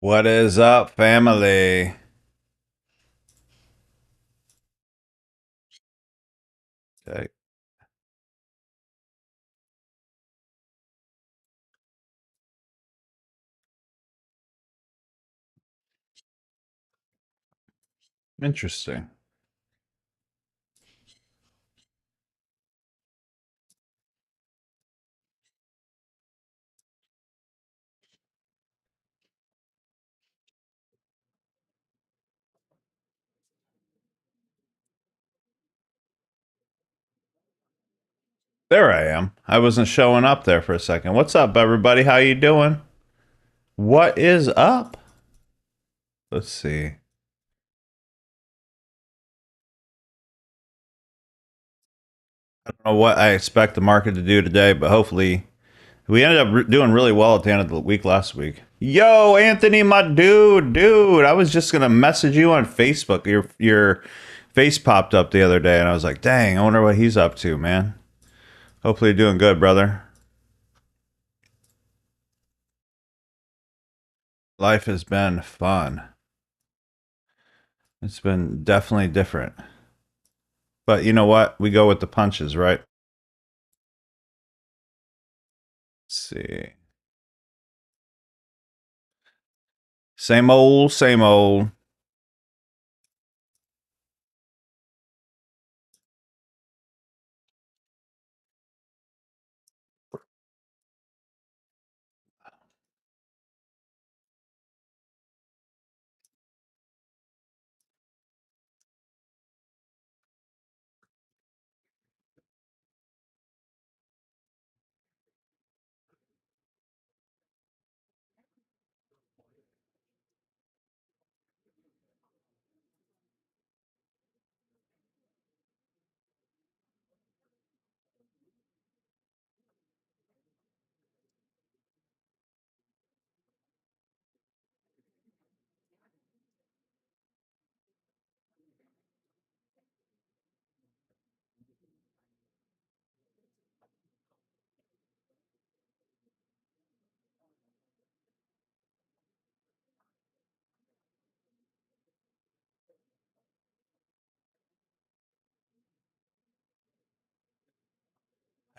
What is up, family? Okay. Interesting. There I am. I wasn't showing up there for a second. What's up, everybody? How you doing? What is up? Let's see. I don't know what I expect the market to do today, but hopefully we ended up doing really well at the end of the week last week. Yo, Anthony, my dude. I was just gonna message you on Facebook. Your face popped up the other day, and I was like, dang, I wonder what he's up to, man. Hopefully you're doing good, brother. Life has been fun. It's been definitely different. But you know what? We go with the punches, right? Let's see. Same old, same old.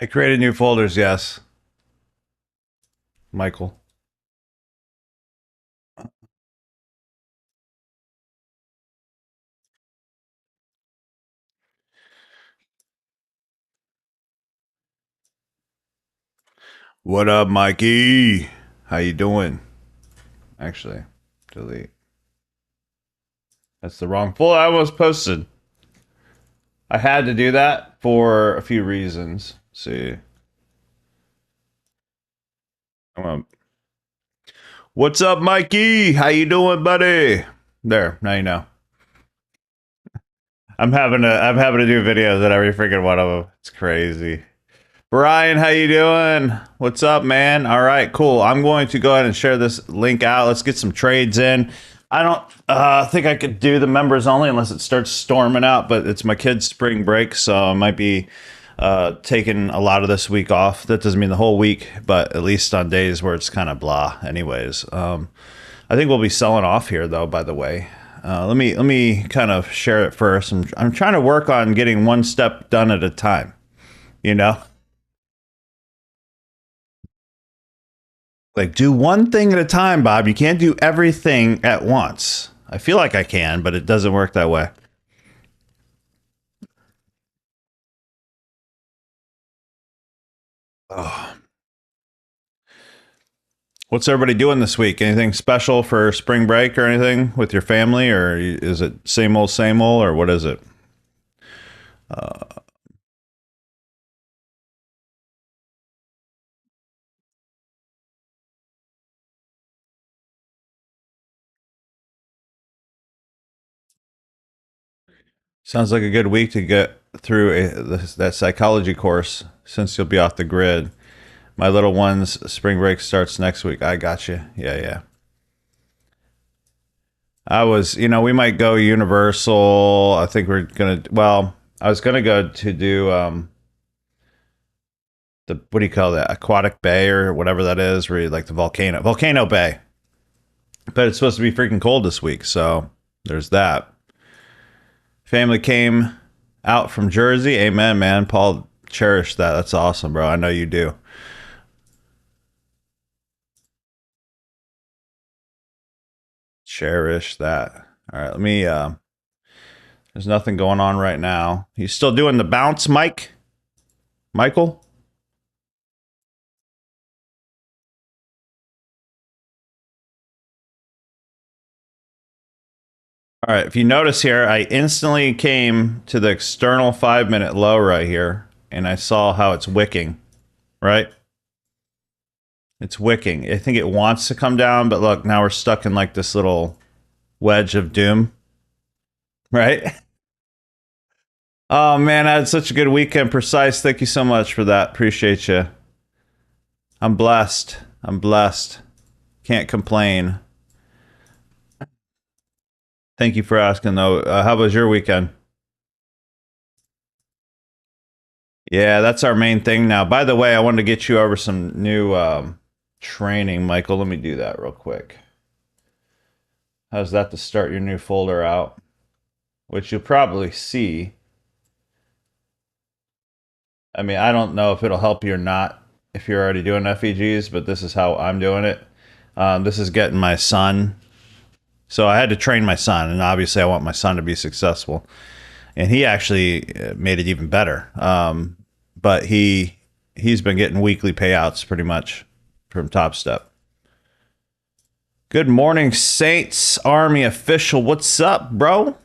I created new folders, yes. Michael. What up, Mikey? How you doing? Actually, delete. That's the wrong folder I was posted. I had to do that for a few reasons. Let's see. What's up, Mikey? How you doing, buddy? There, now you know. I'm having to do videos at every freaking one of them. It's crazy. Brian, how you doing? What's up, man? All right, cool. I'm going to go ahead and share this link out. Let's get some trades in. I don't think I could do the members only unless it starts storming out, but it's my kid's spring break, so I might be taking a lot of this week off. That doesn't mean the whole week, but at least on days where it's kind of blah. Anyways, I think we'll be selling off here, though. By the way, let me kind of share it first. I'm trying to work on getting one step done at a time. You know. Like, do one thing at a time, Bob. You can't do everything at once. I feel like I can, but it doesn't work that way. Oh. What's everybody doing this week? Anything special for spring break or anything with your family, or is it same old, or what is it? Uh, Sounds like a good week to get through that psychology course since you'll be off the grid. My little one's spring break starts next week. I got you. Yeah, yeah. We might go Universal. I think we're gonna. Well, I was gonna go to do what do you call that, aquatic bay or whatever that is, where you like the volcano bay. But it's supposed to be freaking cold this week, so there's that. Family came out from Jersey. Amen, man. Paul, cherish that. That's awesome, bro. I know you do. Cherish that. All right, let me there's nothing going on right now. You still doing the bounce, Mike? Michael? All right, if you notice here, I instantly came to the external 5-minute low right here, and I saw how it's wicking, right? It's wicking. I think it wants to come down, but look, now we're stuck in like this little wedge of doom, right? Oh man, I had such a good weekend. Precise, thank you so much for that. Appreciate you. I'm blessed. I'm blessed. Can't complain. Thank you for asking though. How was your weekend? Yeah, that's our main thing now. By the way, I wanted to get you over some new training, Michael. Let me do that real quick. How's that to start your new folder out? Which you'll probably see. I mean, I don't know if it'll help you or not if you're already doing FEGs, but this is how I'm doing it. This is getting my son. So I had to train my son, and obviously I want my son to be successful. And he actually made it even better. But he's been getting weekly payouts pretty much from Top Step. Good morning, Saints Army official. What's up, bro?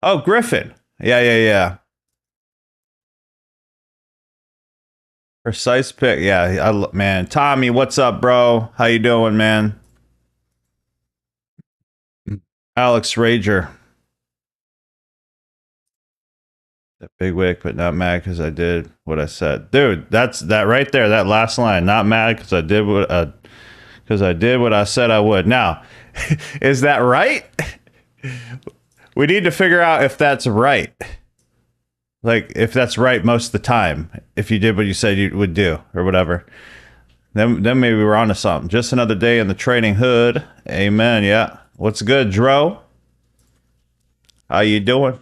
Oh, Griffin. Yeah. Precise pick. Yeah, man. Tommy, what's up, bro? How you doing, man? Alex Rager. That big wick, but not mad because I did what I said. Dude, that's that right there. That last line. Not mad because I did what I said I would. Now, is that right? We need to figure out if that's right. Like if that's right most of the time. If you did what you said you would do or whatever. Then maybe we're on to something. Just another day in the trading hood. Amen. Yeah. What's good, Dro? How you doing?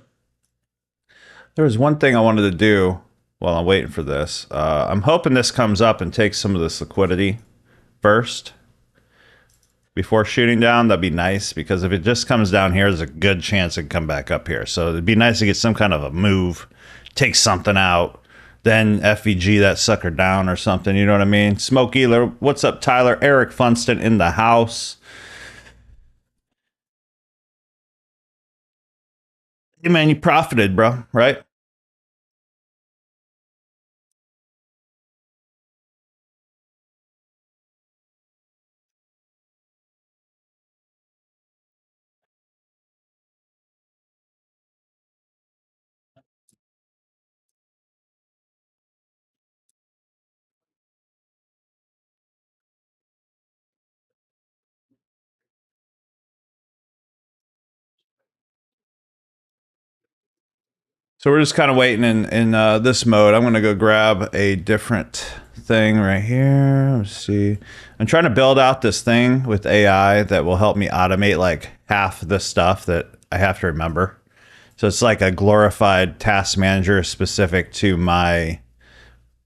There was one thing I wanted to do while I'm waiting for this. I'm hoping this comes up and takes some of this liquidity first before shooting down. That'd be nice because if it just comes down here, there's a good chance it can come back up here. So it'd be nice to get some kind of a move, take something out, then FEG that sucker down or something. You know what I mean? Smoke Ealer, what's up, Tyler? Eric Funston in the house. Hey man, you profited, bro, right? So we're just kind of waiting in this mode. I'm going to go grab a different thing right here. Let's see. I'm trying to build out this thing with AI that will help me automate like half the stuff that I have to remember. So it's like a glorified task manager specific to my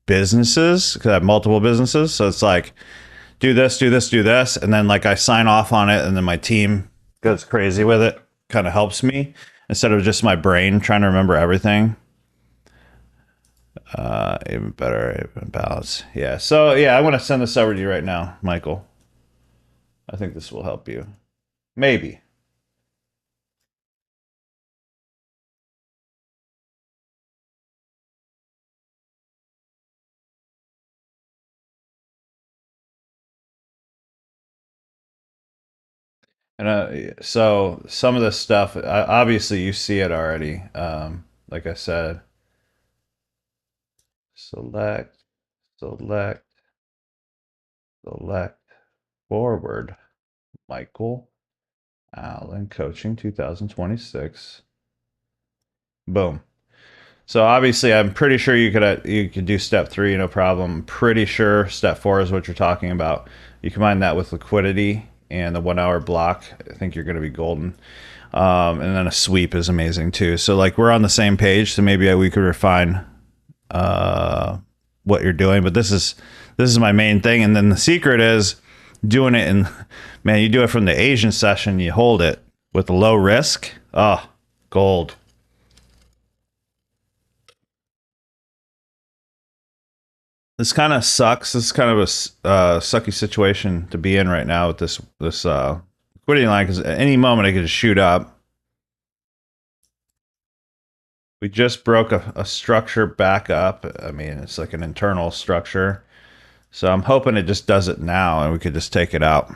businesses because I have multiple businesses. So it's like do this, do this, do this, and then like I sign off on it, and then my team goes crazy with it. Kind of helps me instead of just my brain trying to remember everything. Even better, even balance. Yeah. So yeah, I want to send this over to you right now, Michael. I think this will help you. Maybe. And so some of this stuff, obviously, you see it already. Like I said, select, select, select, forward, Michael Allen Coaching 2026. Boom. So obviously, I'm pretty sure you could do step three, no problem. I'm pretty sure step four is what you're talking about. You combine that with liquidity and the 1 hour block. I think you're going to be golden. And then a sweep is amazing too. So like we're on the same page. So maybe we could refine what you're doing. But this is my main thing. And then the secret is doing it in, man, you do it from the Asian session. You hold it with low risk. Oh, gold. This kind of sucks. This is kind of a sucky situation to be in right now with this liquidity line, because at any moment it could just shoot up. We just broke a structure back up. I mean, it's like an internal structure. So I'm hoping it just does it now and we could just take it out.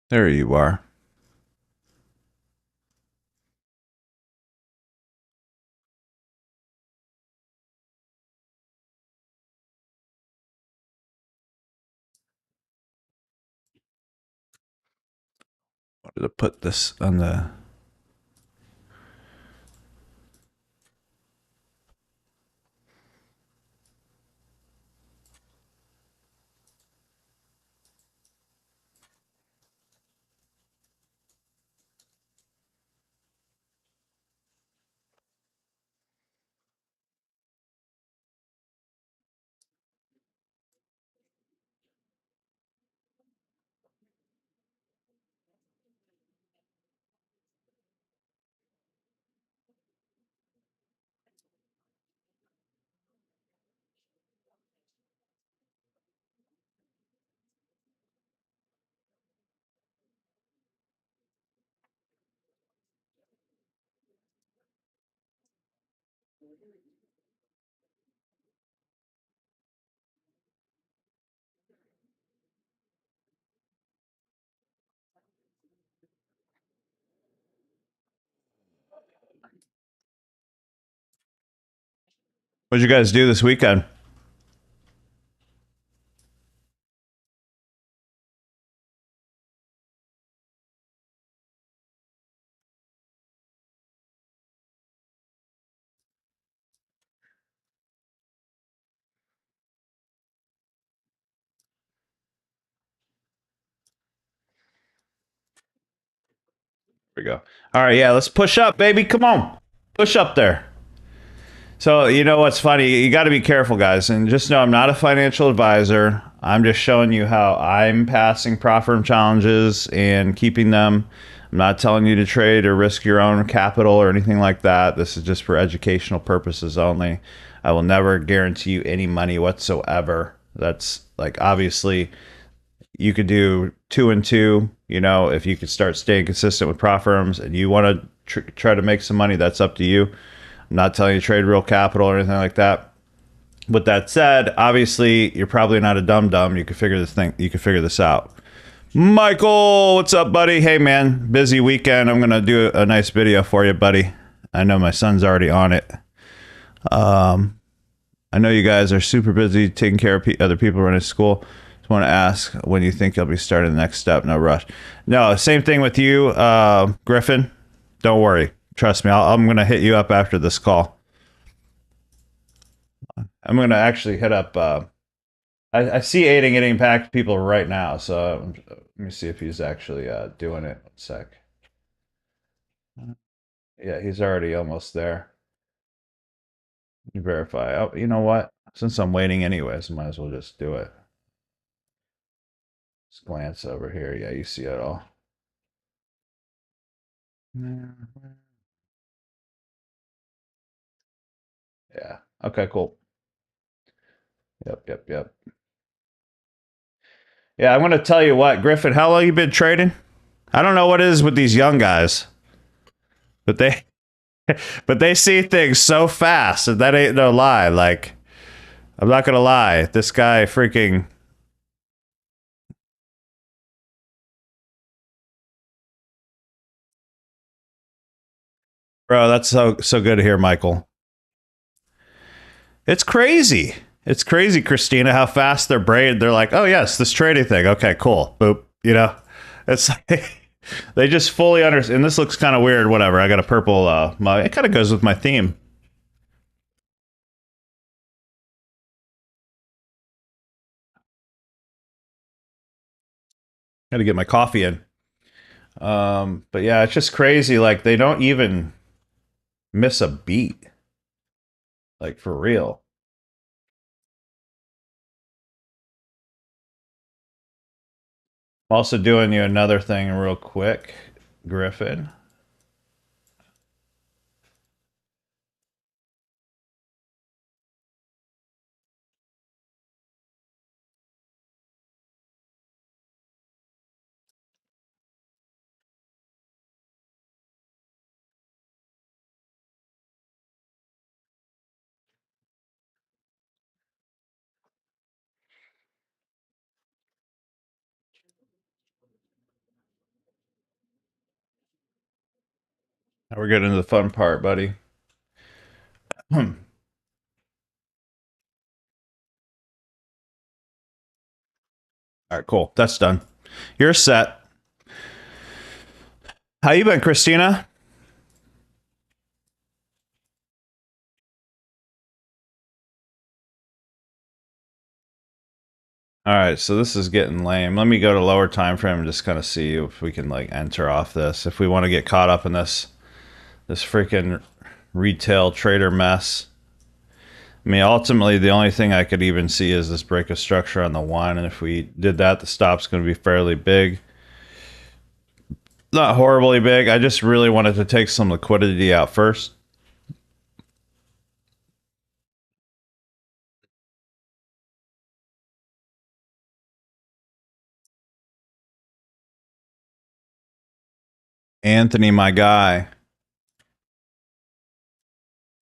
There you are. Wanted to put this on the. What'd you guys do this weekend? Here we go. All right, yeah, let's push up, baby. Come on, push up there. So you know what's funny? You got to be careful, guys, and just know I'm not a financial advisor. I'm just showing you how I'm passing prop firm challenges and keeping them. I'm not telling you to trade or risk your own capital or anything like that. This is just for educational purposes only. I will never guarantee you any money whatsoever. That's like obviously you could do 2 and 2. You know, if you could start staying consistent with prop firms and you want to try to make some money, that's up to you. I'm not telling you to trade real capital or anything like that. With that said, obviously you're probably not a dumb dumb. You could figure this thing. You could figure this out. Michael, what's up, buddy? Hey, man, busy weekend. I'm gonna do a nice video for you, buddy. I know my son's already on it. I know you guys are super busy taking care of other people running school. Just want to ask when you think you'll be starting the next step. No rush. No, same thing with you, Griffin. Don't worry. Trust me. I'm going to hit you up after this call. I'm going to actually hit up. I see Aiding Getting Impact people right now. So let me see if he's actually doing it. 1 sec. Yeah, he's already almost there. You verify. Oh, you know what? Since I'm waiting anyways, I might as well just do it. Let's glance over here. Yeah, you see it all. Yeah. Okay, cool. Yep. Yeah, I'm gonna tell you what, Griffin, how long you been trading? I don't know what it is with these young guys, but they see things so fast, and that ain't no lie. Like, I'm not gonna lie, this guy freaking. Bro, that's so good to hear, Michael. It's crazy. It's crazy, Christina, how fast their brain, they're like, oh, yes, this trading thing. Okay, cool. Boop. You know, it's like they just fully understand. And this looks kind of weird. Whatever. I got a purple mug. It kind of goes with my theme. Got to get my coffee in. But yeah, it's just crazy. Like they don't even miss a beat. Like for real. I'm also doing you another thing real quick, Griffin. Now we're getting into the fun part, buddy. All right, cool. That's done. You're set. How you been, Christina? All right, so this is getting lame. Let me go to lower time frame and just kind of see if we can like enter off this. If we want to get caught up in this freaking retail trader mess. I mean, ultimately, the only thing I could even see is this break of structure on the one, and if we did that, the stop's going to be fairly big. Not horribly big. I just really wanted to take some liquidity out first. Anthony, my guy.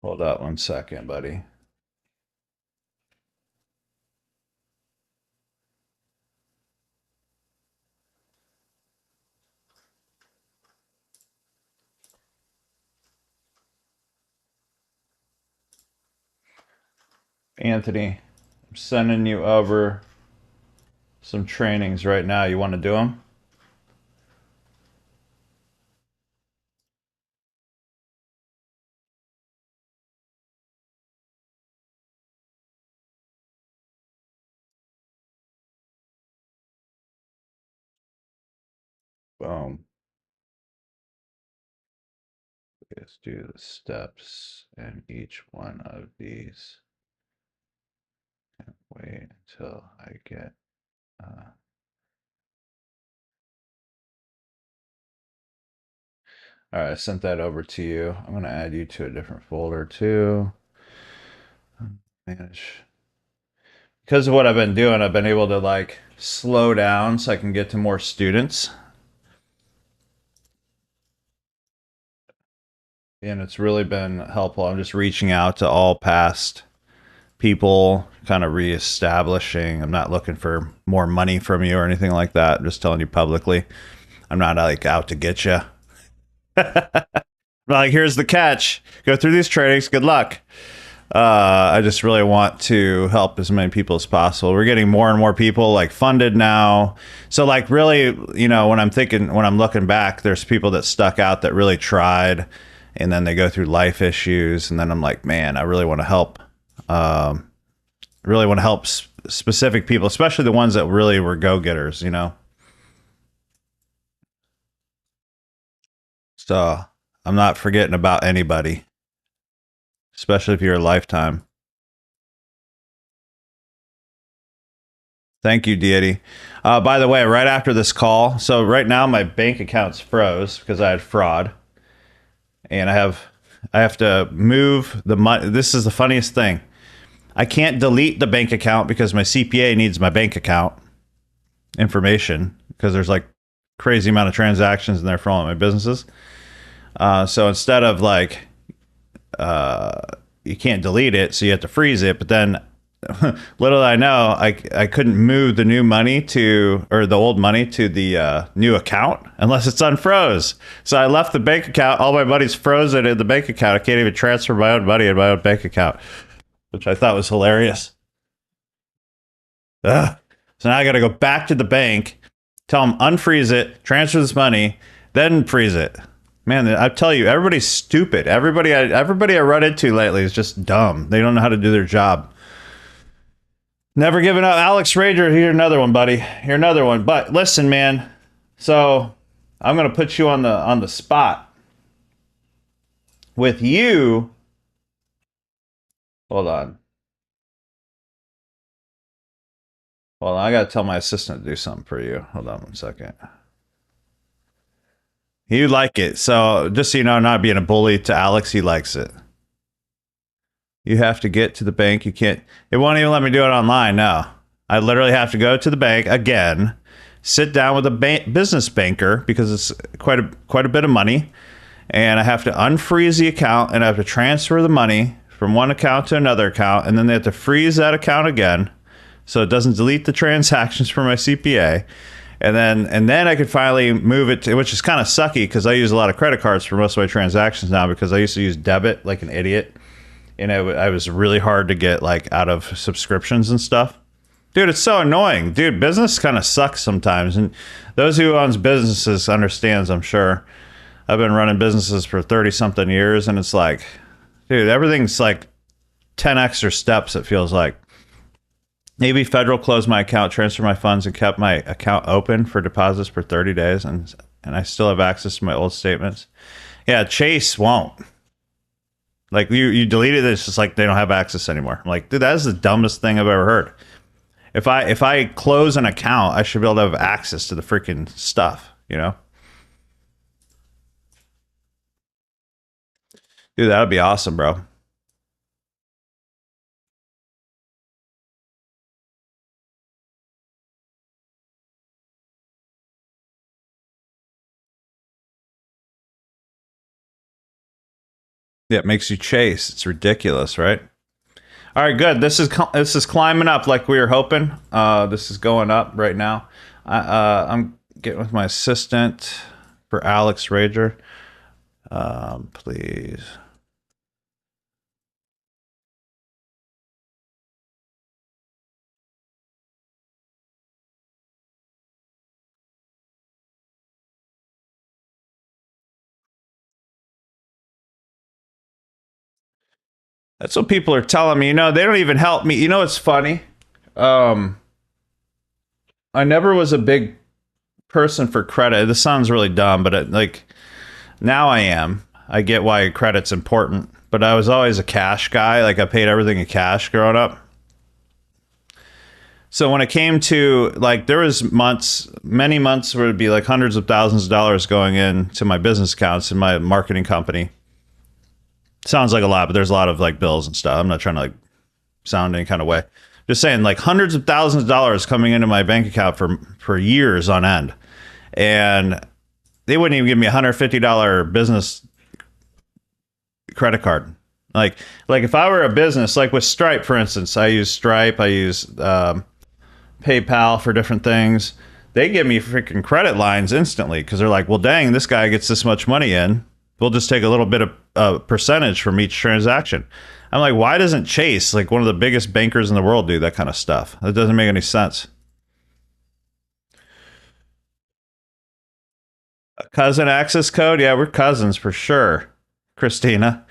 Hold up 1 second, buddy. Anthony, I'm sending you over some trainings right now. You want to do them? Boom. Let's do the steps in each one of these. Wait until I get all right, I sent that over to you. I'm going to add you to a different folder too. Manage. Because of what I've been doing, I've been able to like slow down so I can get to more students. And it's really been helpful. I'm just reaching out to all past people, kind of reestablishing. I'm not looking for more money from you or anything like that. I'm just telling you publicly. I'm not like out to get you. Like, here's the catch. Go through these trainings. Good luck. I just really want to help as many people as possible. We're getting more and more people like funded now. So like really, you know, when I'm looking back, there's people that stuck out that really tried, and then they go through life issues. And then I'm like, man, I really want to help. Really want to help specific people, especially the ones that really were go-getters, you know? So I'm not forgetting about anybody, especially if you're a lifetime. Thank you, Deity. By the way, right after this call, so right now my bank account's froze because I had fraud, and I have to move the money. This is the funniest thing. I can't delete the bank account because my CPA needs my bank account information because there's like crazy amount of transactions in there for all of my businesses. So instead of like, you can't delete it, so you have to freeze it. But then little did I know, I couldn't move the new money or the old money to the new account unless it's unfroze. So I left the bank account. All my money's frozen in the bank account. I can't even transfer my own money in my own bank account, which I thought was hilarious. Ugh. So now I got to go back to the bank, tell them unfreeze it, transfer this money, then freeze it. Man, I tell you, everybody's stupid. Everybody I run into lately is just dumb. They don't know how to do their job. Never giving up. Alex Rager, here another one, buddy. Here another one. But listen, man. So I'm gonna put you on the spot. With you, hold on. Hold on, I gotta tell my assistant to do something for you. Hold on 1 second. You like it. So just so you know, I'm not being a bully to Alex, he likes it. You have to get to the bank. You can't, it won't even let me do it online. No. I literally have to go to the bank again, sit down with a business banker because it's quite a bit of money, and I have to unfreeze the account and I have to transfer the money from one account to another account, and then they have to freeze that account again so it doesn't delete the transactions for my CPA. And then I could finally move it to, which is kind of sucky because I use a lot of credit cards for most of my transactions now because I used to use debit like an idiot. And I was really hard to get like out of subscriptions and stuff. Dude, it's so annoying. Dude, business kind of sucks sometimes. And those who owns businesses understands, I'm sure. I've been running businesses for 30 something years, and it's like, dude, everything's like 10 extra steps, it feels like. Navy Federal closed my account, transferred my funds, and kept my account open for deposits for 30 days, and I still have access to my old statements. Yeah, Chase won't. Like, you deleted it, it's just like they don't have access anymore. I'm like, dude, that is the dumbest thing I've ever heard. If I close an account, I should be able to have access to the freaking stuff, you know? Dude, that would be awesome, bro. Yeah, it makes you chase. It's ridiculous, right? All right, good. This is climbing up like we were hoping. This is going up right now. I'm getting with my assistant for Alex Rager. Please. That's what people are telling me. You know, they don't even help me. You know, it's funny. Um, I never was a big person for credit. This sounds really dumb, but like now I am. I get why credit's important, but I was always a cash guy. Like I paid everything in cash growing up. So when it came to like, there was many months where it'd be like hundreds of thousands of dollars going into my business accounts in my marketing company. Sounds like a lot, but there's a lot of like bills and stuff. I'm not trying to like sound any kind of way. Just saying, like hundreds of thousands of dollars coming into my bank account for years on end, and they wouldn't even give me $150 business credit card. Like if I were a business, like with Stripe, for instance, I use Stripe, I use PayPal for different things. They give me freaking credit lines instantly because they're like, well, dang, this guy gets this much money in. We'll just take a little bit of percentage from each transaction. I'm like, why doesn't Chase, like one of the biggest bankers in the world, do that kind of stuff? That doesn't make any sense. A cousin access code? Yeah, we're cousins for sure. Christina.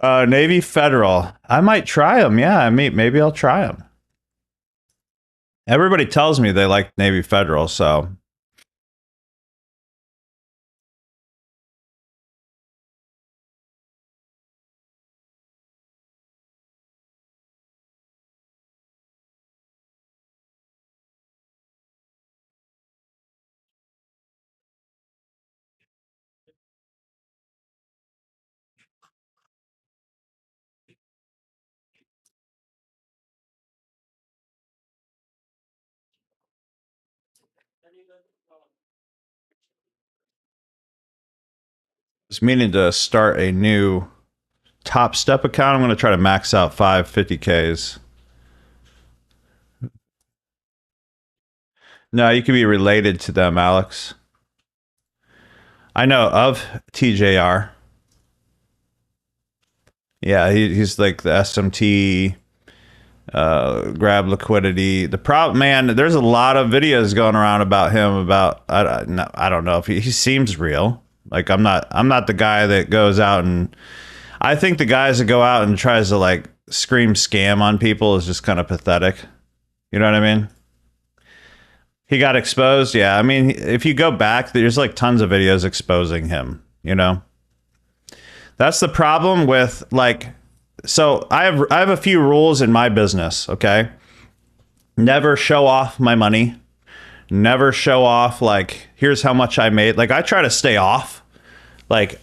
Navy Federal. I might try them. Yeah, maybe I'll try them. Everybody tells me they like Navy Federal, so I was meaning to start a new Top Step account. I'm going to try to max out 550Ks. No, you could be related to them, Alex. I know of TJR. Yeah, he's like the SMT grab liquidity. The problem, man, there's a lot of videos going around about him. About I don't know if he seems real. Like I'm not the guy that goes out and I think the guys that go out and tries to like scream scam on people is just kind of pathetic. You know what I mean? He got exposed. Yeah, I mean, if you go back, there's like tons of videos exposing him. You know, that's the problem with like. So I have a few rules in my business. Okay, never show off my money. Never show off like here's how much I made. Like I try to stay off, like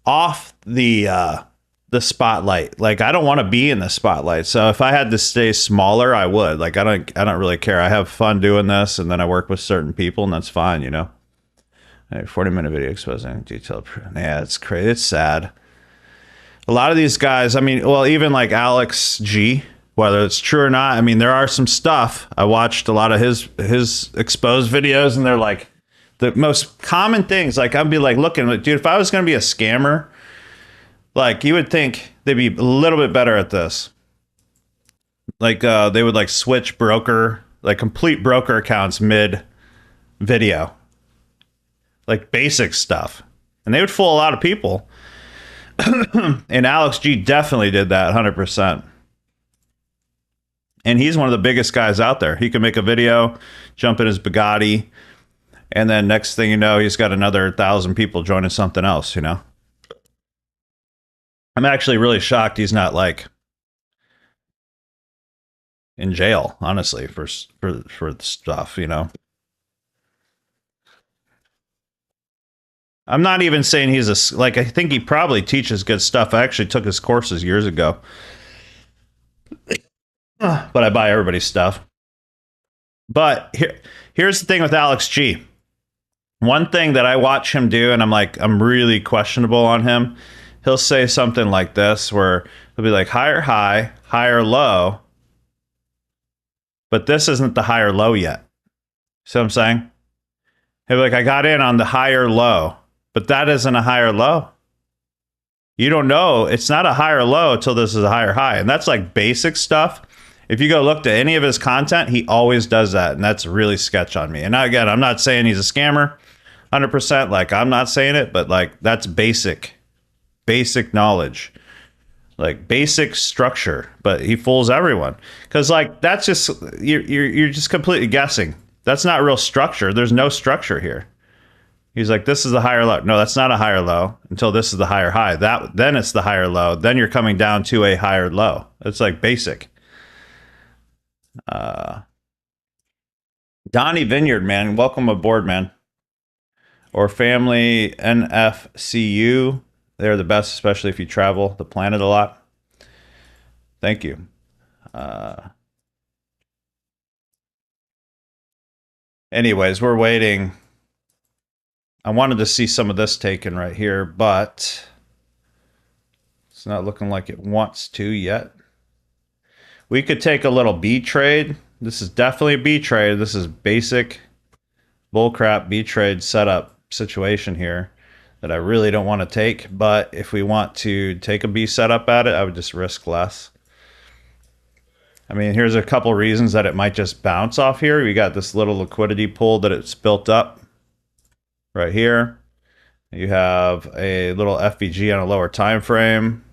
off the spotlight. Like I don't want to be in the spotlight. So if I had to stay smaller, I would. Like I don't really care. I have fun doing this, and then I work with certain people, and that's fine, you know. 40-minute video exposing detailed. Yeah, it's crazy. It's sad. A lot of these guys, I mean, well, even like Alex G, whether it's true or not, I mean, there are some stuff. I watched a lot of his exposed videos, and they're like the most common things. Like I'd be like looking, like, dude, if I was going to be a scammer, like you would think they'd be a little bit better at this. Like they would like switch broker, like complete broker accounts mid video, like basic stuff, and they would fool a lot of people. And Alex G definitely did that 100%. And he's one of the biggest guys out there. He can make a video, jump in his Bugatti, and then next thing you know, he's got another 1,000 people joining something else, you know? I'm actually really shocked he's not like in jail, honestly, for stuff, you know? I'm not even saying he's a, like, I think he probably teaches good stuff. I actually took his courses years ago. But I buy everybody's stuff. But here's the thing with Alex G. One thing that I watch him do, and I'm really questionable on him. He'll say something like this, where he'll be like, higher high, higher low. But this isn't the higher low yet. See what I'm saying? He'll be like, I got in on the higher low. But that isn't a higher low. You don't know. It's not a higher low until this is a higher high. And that's like basic stuff. If you go look to any of his content, he always does that. And that's really sketch on me. And again, I'm not saying he's a scammer 100%. Like, I'm not saying it. But like, that's basic knowledge. Like basic structure. But he fools everyone. Because like, that's just, you're just completely guessing. That's not real structure. There's no structure here. He's like, this is the higher low. No, that's not a higher low until this is the higher high. Then it's the higher low. Then you're coming down to a higher low. It's like basic. Donnie Vineyard, man, welcome aboard, man. Or Family NFCU. They're the best, especially if you travel the planet a lot. Thank you. Anyways, we're waiting. I wanted to see some of this taken right here, but it's not looking like it wants to yet. We could take a little B trade. This is definitely a B trade. This is basic bullcrap B trade setup situation here that I really don't want to take. But if we want to take a B setup at it, I would just risk less. I mean, here's a couple reasons that it might just bounce off here. We got this little liquidity pool that it's built up. Right here, you have a little FVG on a lower time frame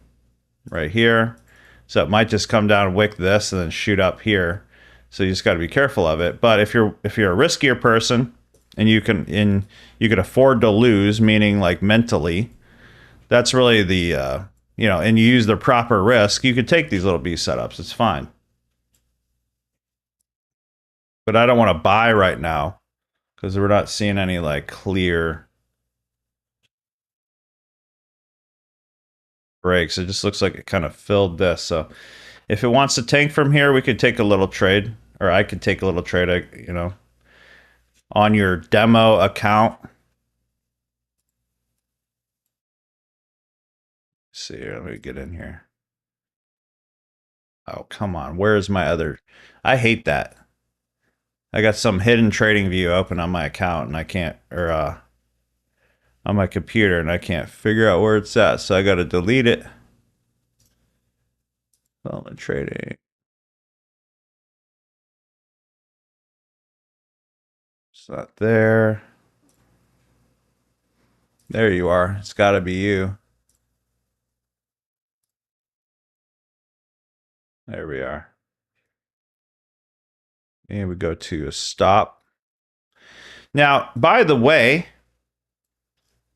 right here. So it might just come down, wick this, and then shoot up here. So you just got to be careful of it. But if you're a riskier person and you can afford to lose, meaning like mentally, that's really the you know, and you use the proper risk, you could take these little B setups. It's fine. But I don't want to buy right now, because we're not seeing any like clear breaks. It just looks like it kind of filled this. So if it wants to tank from here, we could take a little trade, or I could take a little trade, you know, on your demo account. Let's see here, let me get in here. Oh, come on. Where's my other? I hate that. I got some hidden trading view open on my account, and I can't, or on my computer, and I can't figure out where it's at. So I got to delete it. Development trading. It's not there. There you are. It's got to be you. There we are. And we go to a stop. Now, by the way,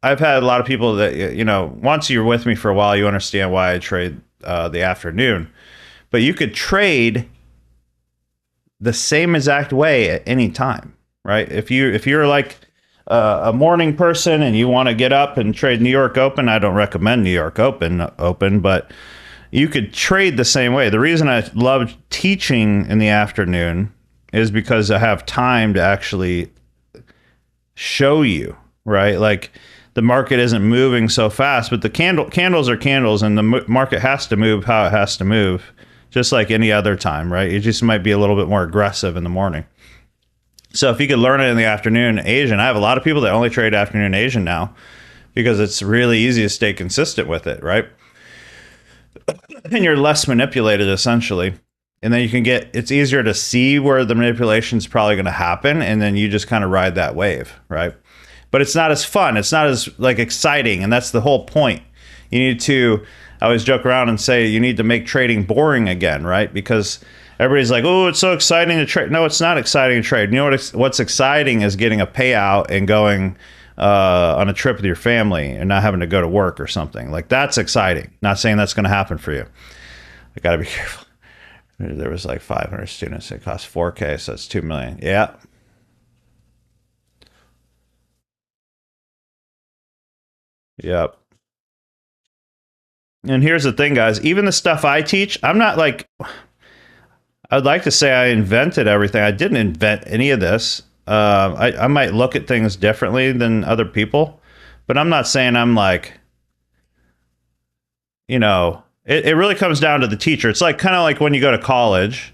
I've had a lot of people that, you know, once you're with me for a while, you understand why I trade the afternoon. But you could trade the same exact way at any time, right? If you're like a morning person and you want to get up and trade New York Open, I don't recommend New York Open, but you could trade the same way. The reason I love teaching in the afternoon is because I have time to actually show you, right? Like the market isn't moving so fast, but the candles are candles, and the market has to move how it has to move, just like any other time, right? It just might be a little bit more aggressive in the morning. So if you could learn it in the afternoon Asian, I have a lot of people that only trade afternoon Asian now because it's really easy to stay consistent with it, right? And you're less manipulated essentially. And then you can it's easier to see where the manipulation is probably going to happen. And then you just kind of ride that wave, right? But it's not as fun. It's not as like exciting. And that's the whole point. You need to, I always joke around and say, you need to make trading boring again, right? Because everybody's like, oh, it's so exciting to trade. No, it's not exciting to trade. You know what's exciting is getting a payout and going on a trip with your family and not having to go to work or something. Like that's exciting. Not saying that's going to happen for you. I got to be careful. There was like 500 students. It cost 4K, so that's 2 million. Yeah. Yep. And here's the thing, guys. Even the stuff I teach, I'm not like, I'd like to say I invented everything. I didn't invent any of this. I might look at things differently than other people, but I'm not saying I'm like, you know, it really comes down to the teacher. It's like kind of like when you go to college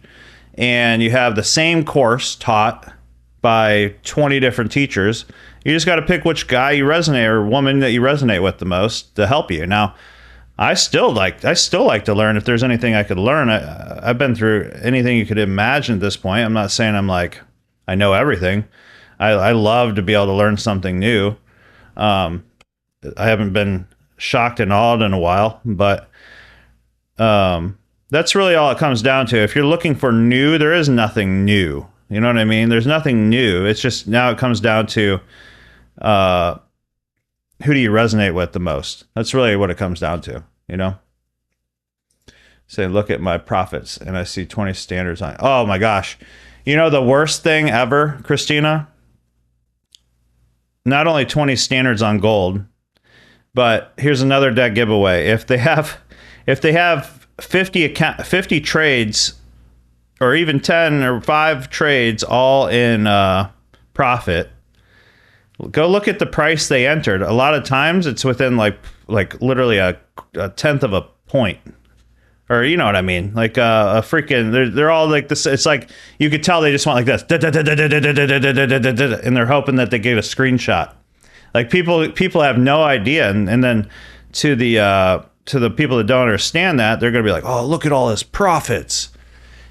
and you have the same course taught by 20 different teachers. You just got to pick which guy you resonate or woman that you resonate with the most to help you. Now, I still like to learn if there's anything I could learn. I've been through anything you could imagine at this point. I'm not saying I'm like, I know everything. I love to be able to learn something new. I haven't been shocked and awed in a while, but that's really all it comes down to. If you're looking for new, there is nothing new. You know what I mean? There's nothing new. It's just now it comes down to who do you resonate with the most? That's really what it comes down to, you know? Say, look at my profits, and I see 20 standards on. Oh my gosh. You know the worst thing ever, Christina? Not only 20 standards on gold, but here's another deck giveaway. If they have 50 trades, or even 10 or 5 trades all in profit, go look at the price they entered. A lot of times it's within like literally a tenth of a point, or you know what I mean, like a freaking. They're all like this. It's like you could tell they just want like this, and they're hoping that they get a screenshot. Like people have no idea, and then to the people that don't understand that, they're gonna be like, oh, look at all his profits,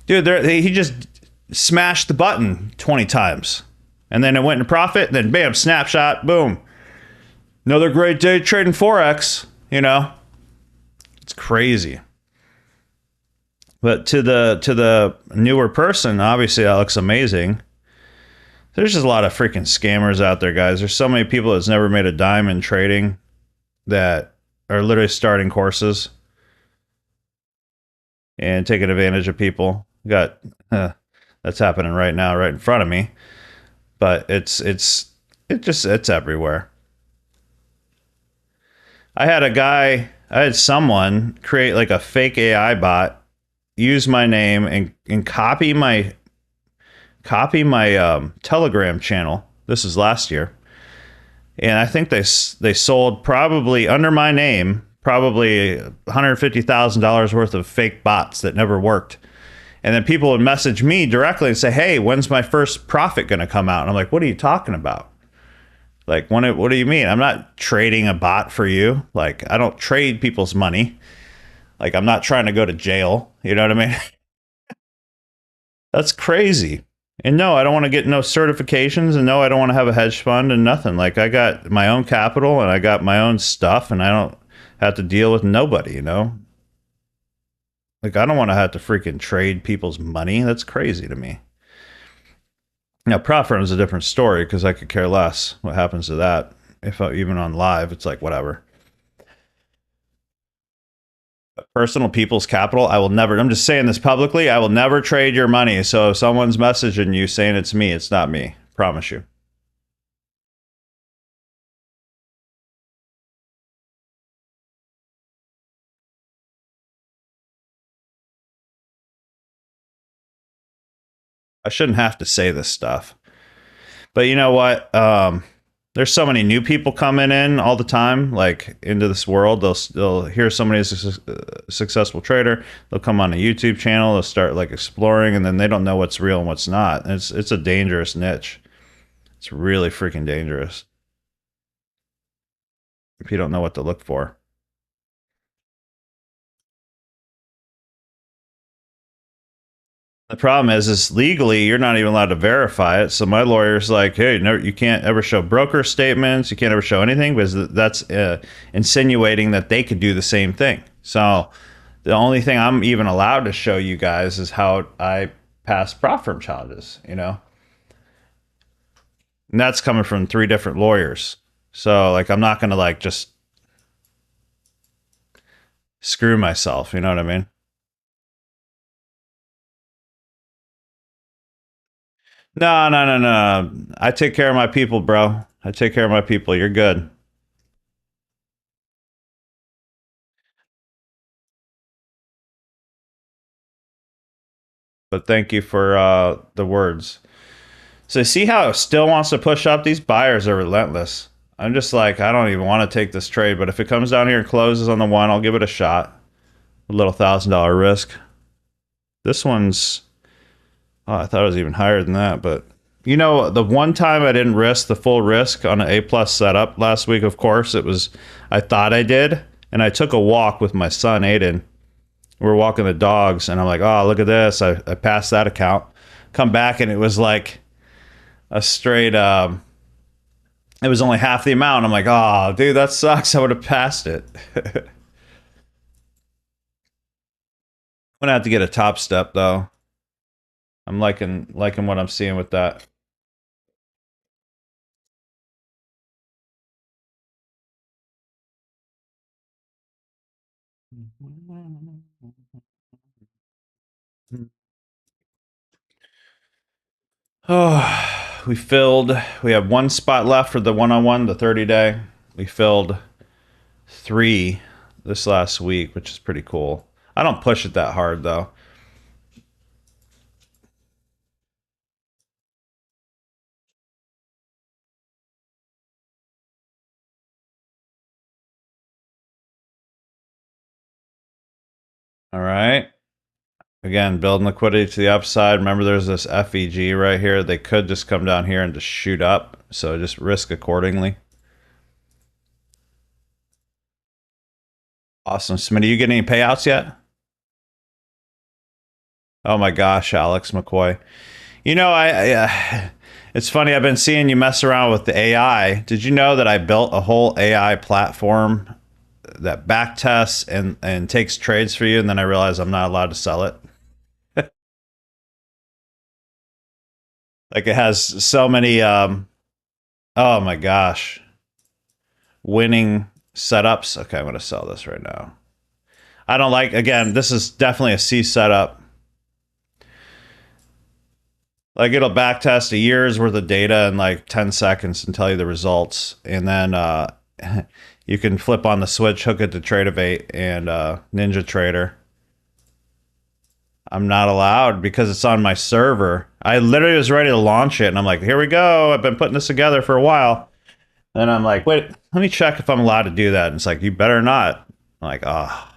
dude. He just smashed the button 20 times. And then it went into profit, and then bam, snapshot, boom. Another great day trading Forex, you know? It's crazy. But to the newer person, obviously that looks amazing. There's just a lot of freaking scammers out there, guys. There's so many people that's never made a dime in trading that are literally starting courses and taking advantage of people. That's happening right now, right in front of me. But it's everywhere. I had someone create like a fake AI bot, use my name and copy my Telegram channel. This is last year. And I think they sold probably under my name, probably $150,000 worth of fake bots that never worked. And then people would message me directly and say, hey, when's my first profit going to come out? And I'm like, what are you talking about? Like, what do you mean? I'm not trading a bot for you. Like, I don't trade people's money. Like, I'm not trying to go to jail. You know what I mean? That's crazy. And no, I don't want to get no certifications, and no, I don't want to have a hedge fund and nothing. Like, I got my own capital and I got my own stuff, and I don't have to deal with nobody, you know? Like, I don't want to have to freaking trade people's money. That's crazy to me. Now, prop firm is a different story because I could care less what happens to that. If I, even on live, it's like whatever. Personal people's capital, I will never. I'm just saying this publicly. I will never trade your money. So if someone's messaging you saying it's me, it's not me. Promise you. I shouldn't have to say this stuff. But you know what? There's so many new people coming in all the time, like into this world. They'll hear somebody is a successful trader. They'll come on a YouTube channel. They'll start like exploring, and then they don't know what's real and what's not. And it's a dangerous niche. It's really freaking dangerous if you don't know what to look for. The problem is legally you're not even allowed to verify it. So my lawyer's like, hey, no, you can't ever show broker statements. You can't ever show anything because that's insinuating that they could do the same thing. So the only thing I'm even allowed to show you guys is how I pass prop firm challenges, you know? And that's coming from 3 different lawyers. So like, I'm not going to like just screw myself. You know what I mean? No, no, no, no. I take care of my people, bro. I take care of my people. You're good. But thank you for the words. So see how it still wants to push up? These buyers are relentless. I'm just like, I don't even want to take this trade, but if it comes down here and closes on the 1, I'll give it a shot. A little $1,000 risk. This one's, oh, I thought it was even higher than that, but you know, the one time I didn't risk the full risk on an A plus setup last week, of course, it was, I thought I did, and I took a walk with my son, Aiden. We were walking the dogs, and I'm like, oh, look at this. I passed that account. Come back, and it was like a straight, it was only half the amount. I'm like, oh, dude, that sucks. I would have passed it. I'm gonna have to get a top step though. I'm liking what I'm seeing with that. Oh, we filled. We have 1 spot left for the one-on-one, the 30-day. We filled 3 this last week, which is pretty cool. I don't push it that hard though. All right. Again, building liquidity to the upside. Remember, there's this FEG right here. They could just come down here and just shoot up. So just risk accordingly. Awesome. Smitty, you getting any payouts yet? Oh my gosh, Alex McCoy. You know, it's funny. I've been seeing you mess around with the AI. Did you know that I built a whole AI platform that back tests and takes trades for you, and then I realized I'm not allowed to sell it? Like, it has so many oh my gosh, winning setups. Okay, I'm gonna sell this right now. I don't like, again, this is definitely a C setup. Like, it'll back test a year's worth of data in like 10 seconds and tell you the results, and then you can flip on the switch, hook it to Tradeovate and Ninja Trader. I'm not allowed because it's on my server. I literally was ready to launch it, and I'm like, here we go. I've been putting this together for a while. And I'm like, wait, let me check if I'm allowed to do that. And it's like, you better not. I'm like, ah. Oh.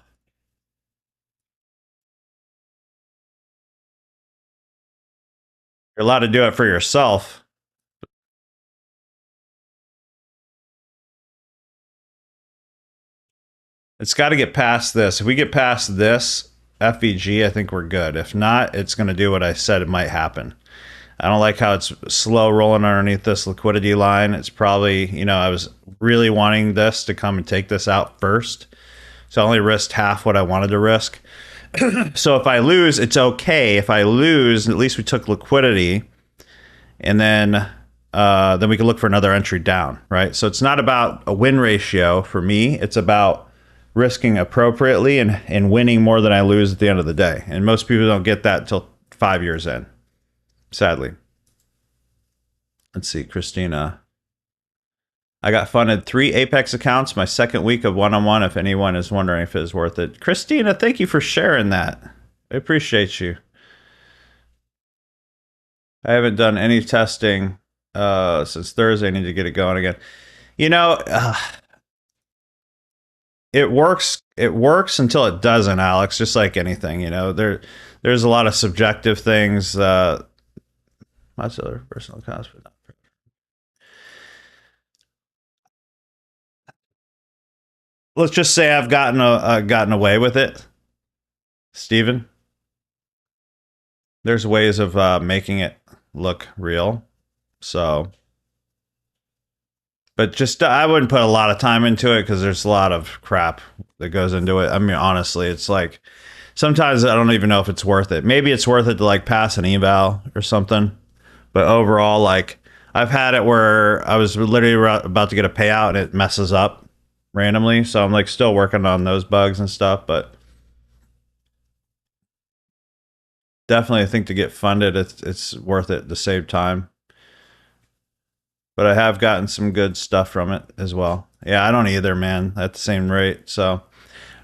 You're allowed to do it for yourself. It's got to get past this. If we get past this FEG, I think we're good. If not, it's going to do what I said it might happen. I don't like how it's slow rolling underneath this liquidity line. It's probably, you know, I was really wanting this to come and take this out first. So I only risked half what I wanted to risk. So if I lose, it's okay. If I lose, at least we took liquidity, and then we can look for another entry down, right? So it's not about a win ratio for me. It's about risking appropriately and winning more than I lose at the end of the day. And most people don't get that until 5 years in, sadly. Let's see, Christina. I got funded 3 Apex accounts my second week of one-on-one, if anyone is wondering if it is worth it. Christina, thank you for sharing that. I appreciate you. I haven't done any testing since Thursday. I need to get it going again. You know, it works until it doesn't, Alex, just like anything. You know, there's a lot of subjective things. Lots of other personal accounts, but not. Let's just say I've gotten away with it, Steven. There's ways of making it look real. So, but just I wouldn't put a lot of time into it because there's a lot of crap that goes into it. I mean, honestly, it's like sometimes I don't even know if it's worth it. Maybe it's worth it to like pass an eval or something. But overall, like I've had it where I was literally about to get a payout and it messes up randomly. So I'm like still working on those bugs and stuff, but definitely I think to get funded, it's worth it to save time. But I have gotten some good stuff from it as well. Yeah, I don't either, man, at the same rate. So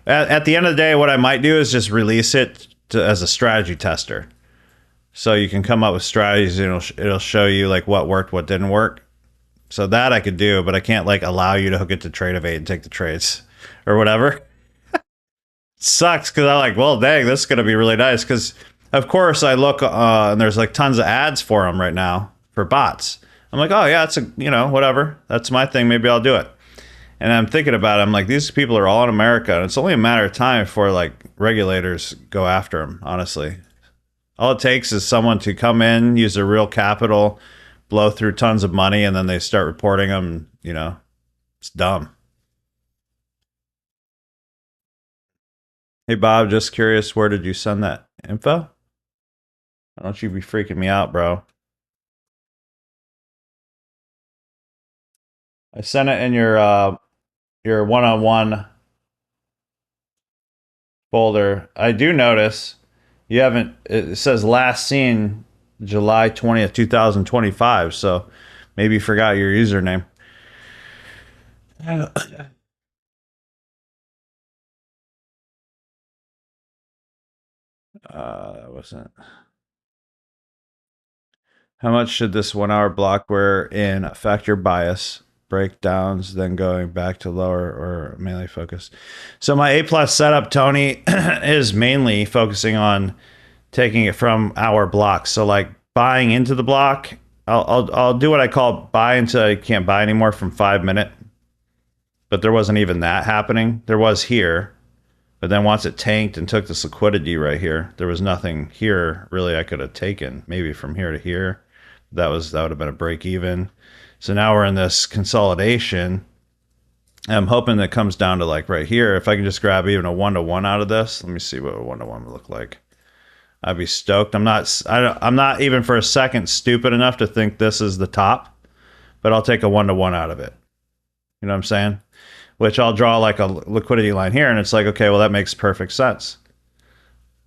at the end of the day, what I might do is just release it as a strategy tester. So you can come up with strategies and it'll show you like what worked, what didn't work. So that I could do, but I can't like allow you to hook it to Trade-Evade and take the trades or whatever. Sucks because I'm like, well, dang, this is going to be really nice. Because of course I look and there's like tons of ads for them right now for bots. I'm like, oh yeah, it's a, you know, whatever. That's my thing. Maybe I'll do it. And I'm thinking about it. I'm like, these people are all in America. And it's only a matter of time before like regulators go after them, honestly. All it takes is someone to come in, use their real capital, blow through tons of money, and then they start reporting them. You know, it's dumb. Hey, Bob, just curious, where did you send that info? Don't you be freaking me out, bro. I sent it in your one-on-one folder. I do notice you haven't, it says last seen July 20th, 2025. So maybe you forgot your username. That wasn't. How much should this 1 hour block wear in factor bias breakdowns, then going back to lower or mainly focus? So my A+ setup, Tony, is mainly focusing on taking it from our blocks. So like buying into the block, I'll do what I call buy until I can't buy anymore from 5 minute. But there wasn't even that happening. There was here. But then once it tanked and took this liquidity right here, there was nothing here really I could have taken. Maybe from here to here. That would have been a break even. So now we're in this consolidation. I'm hoping that comes down to like right here. If I can just grab even a 1-to-1 out of this, let me see what a 1-to-1 would look like. I'd be stoked. I'm not even for a second stupid enough to think this is the top, but I'll take a 1-to-1 out of it. You know what I'm saying? Which I'll draw like a liquidity line here, and it's like, okay, well, that makes perfect sense.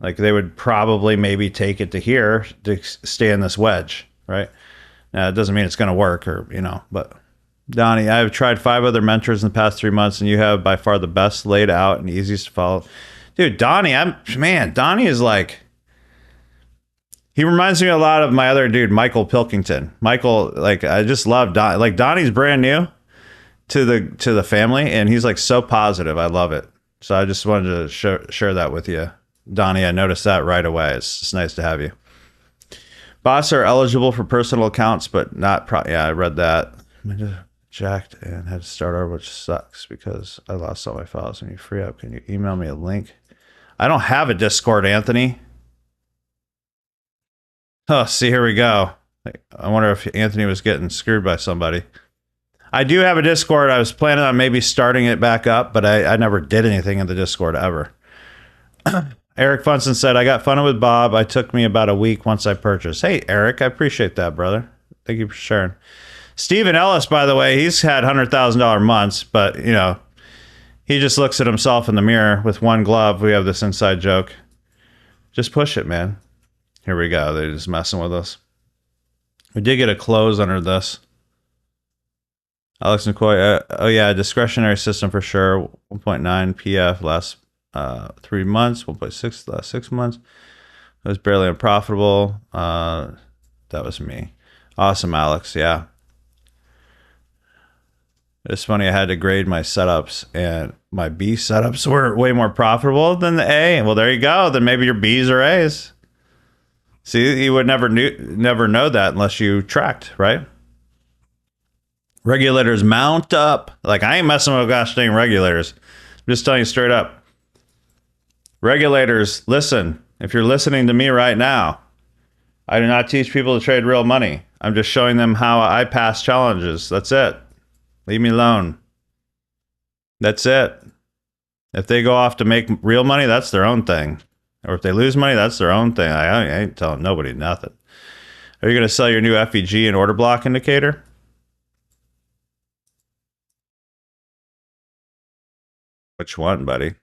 Like they would probably maybe take it to here to stay in this wedge, right? Now, it doesn't mean it's going to work or, you know, but Donnie, I've tried 5 other mentors in the past 3 months, and you have by far the best laid out and easiest to follow. Dude, Donnie, Donnie is like, he reminds me a lot of my other dude, Michael Pilkington. Michael, like, I just love Donnie. Like, Donnie's brand new to the family, and he's like so positive. I love it. So I just wanted to share that with you, Donnie. I noticed that right away. It's nice to have you. Bots are eligible for personal accounts, but not yeah, I read that. I just jacked and had to start over, which sucks because I lost all my files. When you free up, can you email me a link? I don't have a Discord, Anthony. Oh, see, here we go. I wonder if Anthony was getting screwed by somebody. I do have a Discord. I was planning on maybe starting it back up, but I never did anything in the Discord ever. Eric Funson said, I got funded with Bob. I took me about a week once I purchased. Hey, Eric, I appreciate that, brother. Thank you for sharing. Stephen Ellis, by the way, he's had $100,000 months, but, you know, he just looks at himself in the mirror with one glove. We have this inside joke. Just push it, man. Here we go. They're just messing with us. We did get a close under this. Alex McCoy, oh yeah, discretionary system for sure. 1.9 PF last 3 months, 1.6 last 6 months. It was barely unprofitable. That was me. Awesome, Alex. Yeah. It's funny, I had to grade my setups, and my B setups were way more profitable than the A. Well, there you go. Then maybe your B's or A's. See, you would never know that unless you tracked, right? Regulators mount up. Like, I ain't messing with gosh dang regulators. I'm just telling you straight up. Regulators, listen. If you're listening to me right now, I do not teach people to trade real money. I'm just showing them how I pass challenges. That's it. Leave me alone. That's it. If they go off to make real money, that's their own thing. Or if they lose money, that's their own thing. I ain't telling nobody nothing. Are you going to sell your new FEG and order block indicator? Which one, buddy?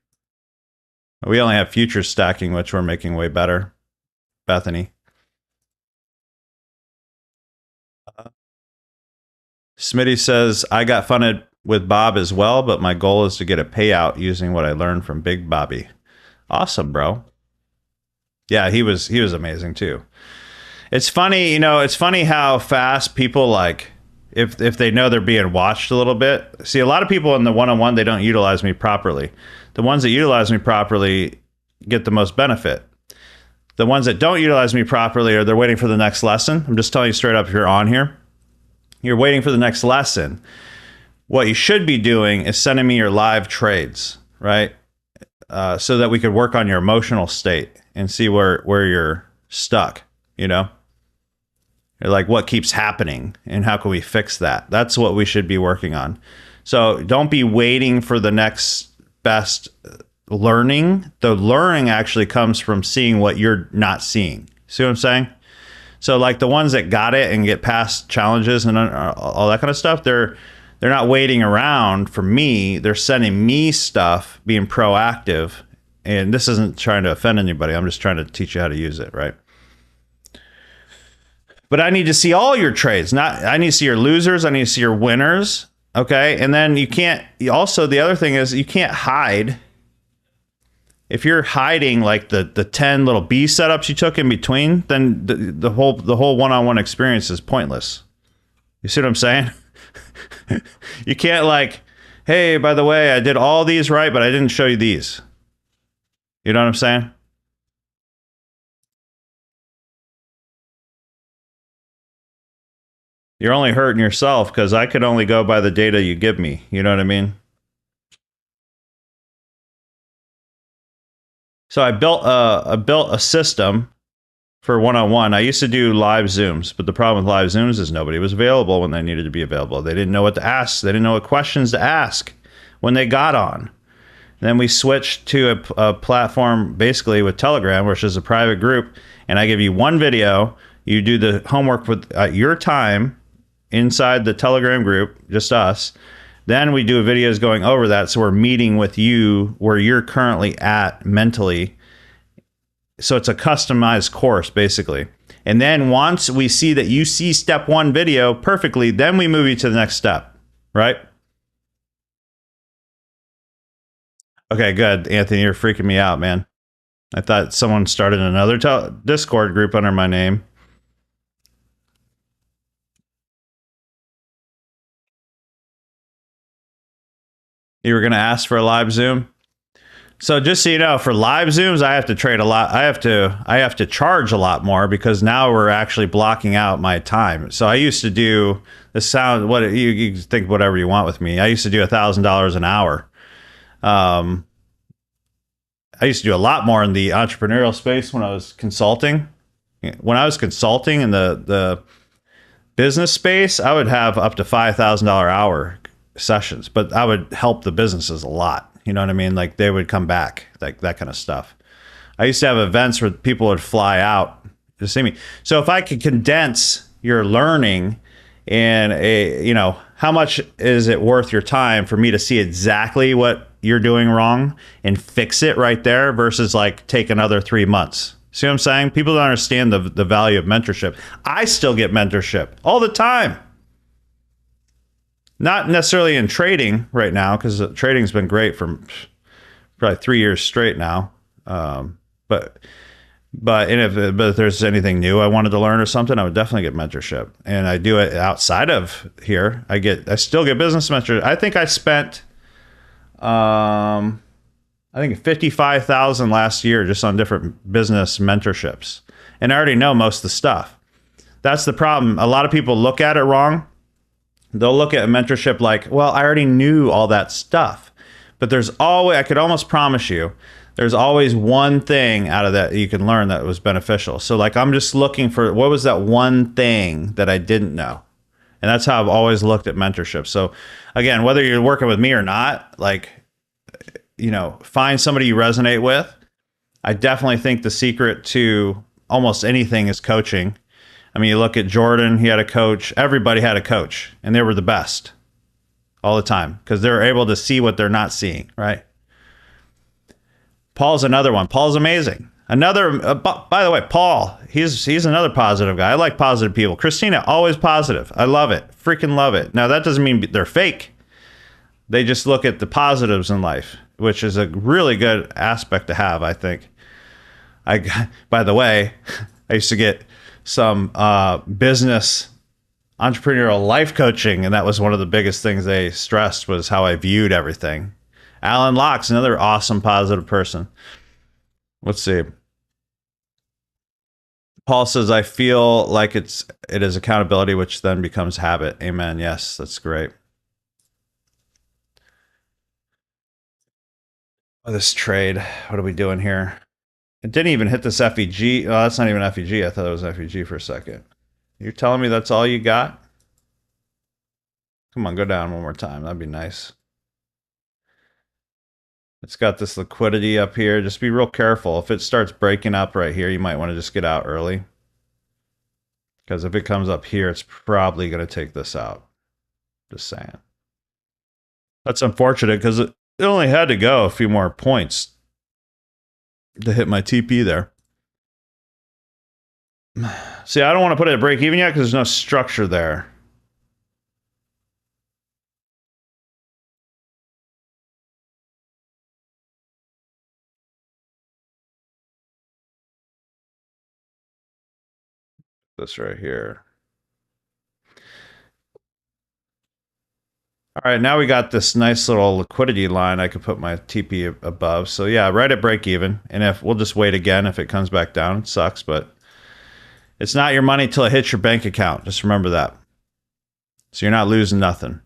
We only have futures stacking, which we're making way better. Bethany. Smitty says, I got funded with Bob as well, but my goal is to get a payout using what I learned from Big Bobby. Awesome, bro. Yeah, he was amazing too. It's funny, you know, it's funny how fast people, like, if they know they're being watched a little bit. See, a lot of people in the one-on-one, they don't utilize me properly. The ones that utilize me properly get the most benefit. The ones that don't utilize me properly are they're waiting for the next lesson. I'm just telling you straight up, if you're on here, you're waiting for the next lesson. What you should be doing is sending me your live trades, right? So that we could work on your emotional state and see where you're stuck, you know? Like, what keeps happening and how can we fix that? That's what we should be working on. So don't be waiting for the next best learning. The learning actually comes from seeing what you're not seeing. See what I'm saying? So like the ones that got it and get past challenges and all that kind of stuff, they're not waiting around for me. They're sending me stuff, being proactive. And this isn't trying to offend anybody. I'm just trying to teach you how to use it, right? But I need to see all your trades. I need to see your losers. I need to see your winners. Okay. And then you can't, also the other thing is you can't hide. If you're hiding like the 10 little B setups you took in between, then the whole one-on-one experience is pointless. You see what I'm saying? You can't like, hey, by the way, I did all these right, but I didn't show you these. You know what I'm saying? You're only hurting yourself because I could only go by the data you give me. You know what I mean? So I built a system for one-on-one. I used to do live Zooms, but the problem with live Zooms is nobody was available when they needed to be available. They didn't know what to ask. They didn't know what questions to ask when they got on. Then we switched to a platform basically with Telegram, which is a private group, and I give you one video. You do the homework with your time inside the Telegram group, just us. Then we do videos going over that. So we're meeting with you where you're currently at mentally. So it's a customized course, basically. And then once we see that you see step one video perfectly, then we move you to the next step, right? Okay, good. Anthony, you're freaking me out, man. I thought someone started another Discord group under my name. You were going to ask for a live Zoom? So just so you know, for live Zooms, I have to trade a lot. I have to charge a lot more because now we're actually blocking out my time. So I used to do the sound. What you think whatever you want with me. I used to do $1,000 an hour. I used to do a lot more in the entrepreneurial space when I was consulting. When I was consulting in the Business space, I would have up to $5,000 hour sessions, but I would help the businesses a lot. You know what I mean? Like they would come back, like that kind of stuff. I used to have events where people would fly out to see me. So if I could condense your learning in a, you know, how much is it worth your time for me to see exactly what you're doing wrong and fix it right there versus like take another 3 months? See what I'm saying? People don't understand the value of mentorship. I still get mentorship all the time. Not necessarily in trading right now, because trading's been great for probably 3 years straight now. But if there's anything new I wanted to learn or something, I would definitely get mentorship. And I do it outside of here. I still get business mentorship. I think I spent I think 55,000 last year just on different business mentorships. And I already know most of the stuff. That's the problem. A lot of people look at it wrong. They'll look at a mentorship like, well, I already knew all that stuff. But there's always, I could almost promise you, there's always one thing out of that you can learn that was beneficial. So like, I'm just looking for, what was that one thing that I didn't know? And that's how I've always looked at mentorship. So again, whether you're working with me or not, like, you know, find somebody you resonate with. I definitely think the secret to almost anything is coaching. I mean, you look at Jordan, he had a coach. Everybody had a coach, and they were the best all the time because they're able to see what they're not seeing, right? Paul's another one. Paul's amazing. Another, by the way, Paul, he's another positive guy. I like positive people. Christina, always positive. I love it. Freaking love it. Now, that doesn't mean they're fake. They just look at the positives in life, which is a really good aspect to have, I think. By the way, I used to get some business entrepreneurial life coaching, and that was one of the biggest things they stressed was how I viewed everything. Alan Locke's another awesome, positive person. Let's see. Paul says, I feel like it is accountability, which then becomes habit. Amen. Yes, that's great. Oh, this trade. What are we doing here? It didn't even hit this FEG. Oh, that's not even FEG. I thought it was FEG for a second. You're telling me that's all you got? Come on, go down one more time. That'd be nice. It's got this liquidity up here. Just be real careful. If it starts breaking up right here, you might want to just get out early. Because if it comes up here, it's probably going to take this out. Just saying. That's unfortunate because it only had to go a few more points to hit my TP there. See, I don't want to put it at break even yet because there's no structure there. This right here. All right, now we got this nice little liquidity line I could put my TP above. So yeah, right at break even. And if we'll just wait again if it comes back down. It sucks, but it's not your money till it hits your bank account. Just remember that. So you're not losing nothing.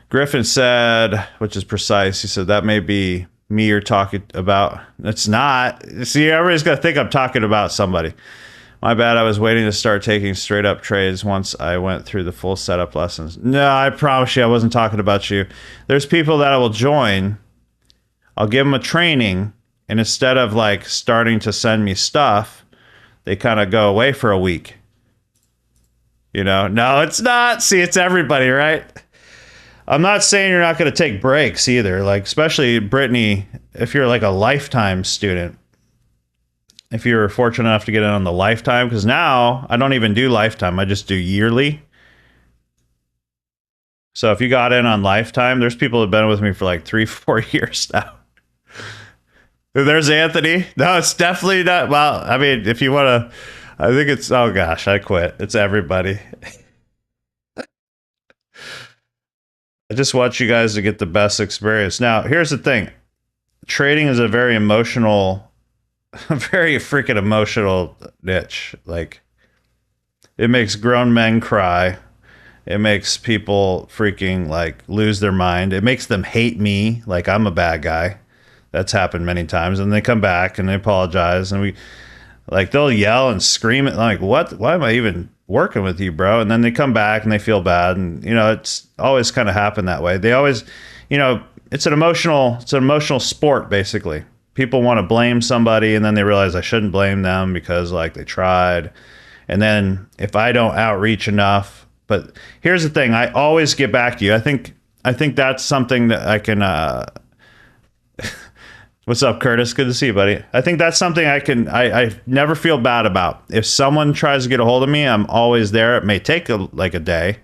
Griffin said, which is precise, he said, that may be me you're talking about. It's not. See, everybody's going to think I'm talking about somebody. My bad, I was waiting to start taking straight up trades once I went through the full setup lessons. No, I promise you I wasn't talking about you. There's people that I will join. I'll give them a training, and instead of like starting to send me stuff, they kind of go away for a week. You know, no, it's not. See, it's everybody, right? I'm not saying you're not going to take breaks either. Like, especially Brittany, if you're like a lifetime student, if you're fortunate enough to get in on the lifetime, because now I don't even do lifetime. I just do yearly. So if you got in on lifetime, there's people that have been with me for like 3-4 years now. There's Anthony. No, it's definitely not. Well, I mean, if you want to, I think it's, oh gosh, I quit. It's everybody. I just want you guys to get the best experience. Now, here's the thing. Trading is a very emotional, very freaking emotional niche. Like, it makes grown men cry. It makes people freaking like lose their mind. It makes them hate me like I'm a bad guy. That's happened many times. And they come back and they apologize. And we, like, they'll yell and scream at, like, what? Why am I even working with you, bro. And then they come back and they feel bad. And, you know, it's always kind of happened that way. They always, you know, it's an emotional sport, basically. People want to blame somebody and then they realize I shouldn't blame them because like they tried. And then if I don't outreach enough, but here's the thing, I always get back to you. I think that's something that I can, what's up, Curtis? Good to see you, buddy. I think that's something I never feel bad about. If someone tries to get a hold of me, I'm always there. It may take like a day,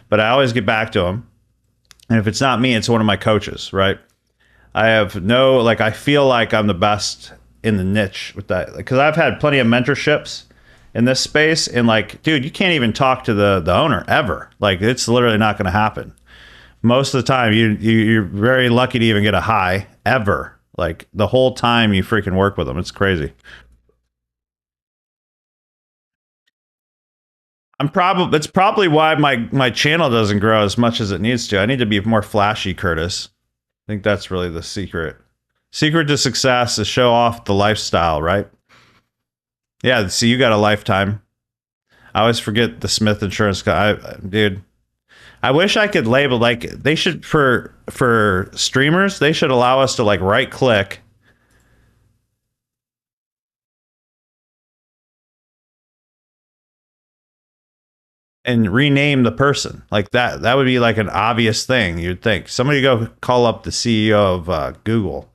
but I always get back to them. And if it's not me, it's one of my coaches, right? I have no, like, I feel like I'm the best in the niche with that. Because I've had plenty of mentorships in this space. And like, dude, you can't even talk to the owner ever. Like, it's literally not going to happen. Most of the time, you're very lucky to even get a high ever. Like, the whole time you freaking work with them. It's crazy. It's probably why my channel doesn't grow as much as it needs to. I need to be more flashy, Curtis. I think that's really the secret. Secret to success is show off the lifestyle, right? Yeah, see, you got a lifetime. I always forget the Smith Insurance guy. Dude, I wish I could label, like, they should, for streamers, they should allow us to like right click and rename the person. Like that would be like an obvious thing. You'd think somebody go call up the CEO of Google.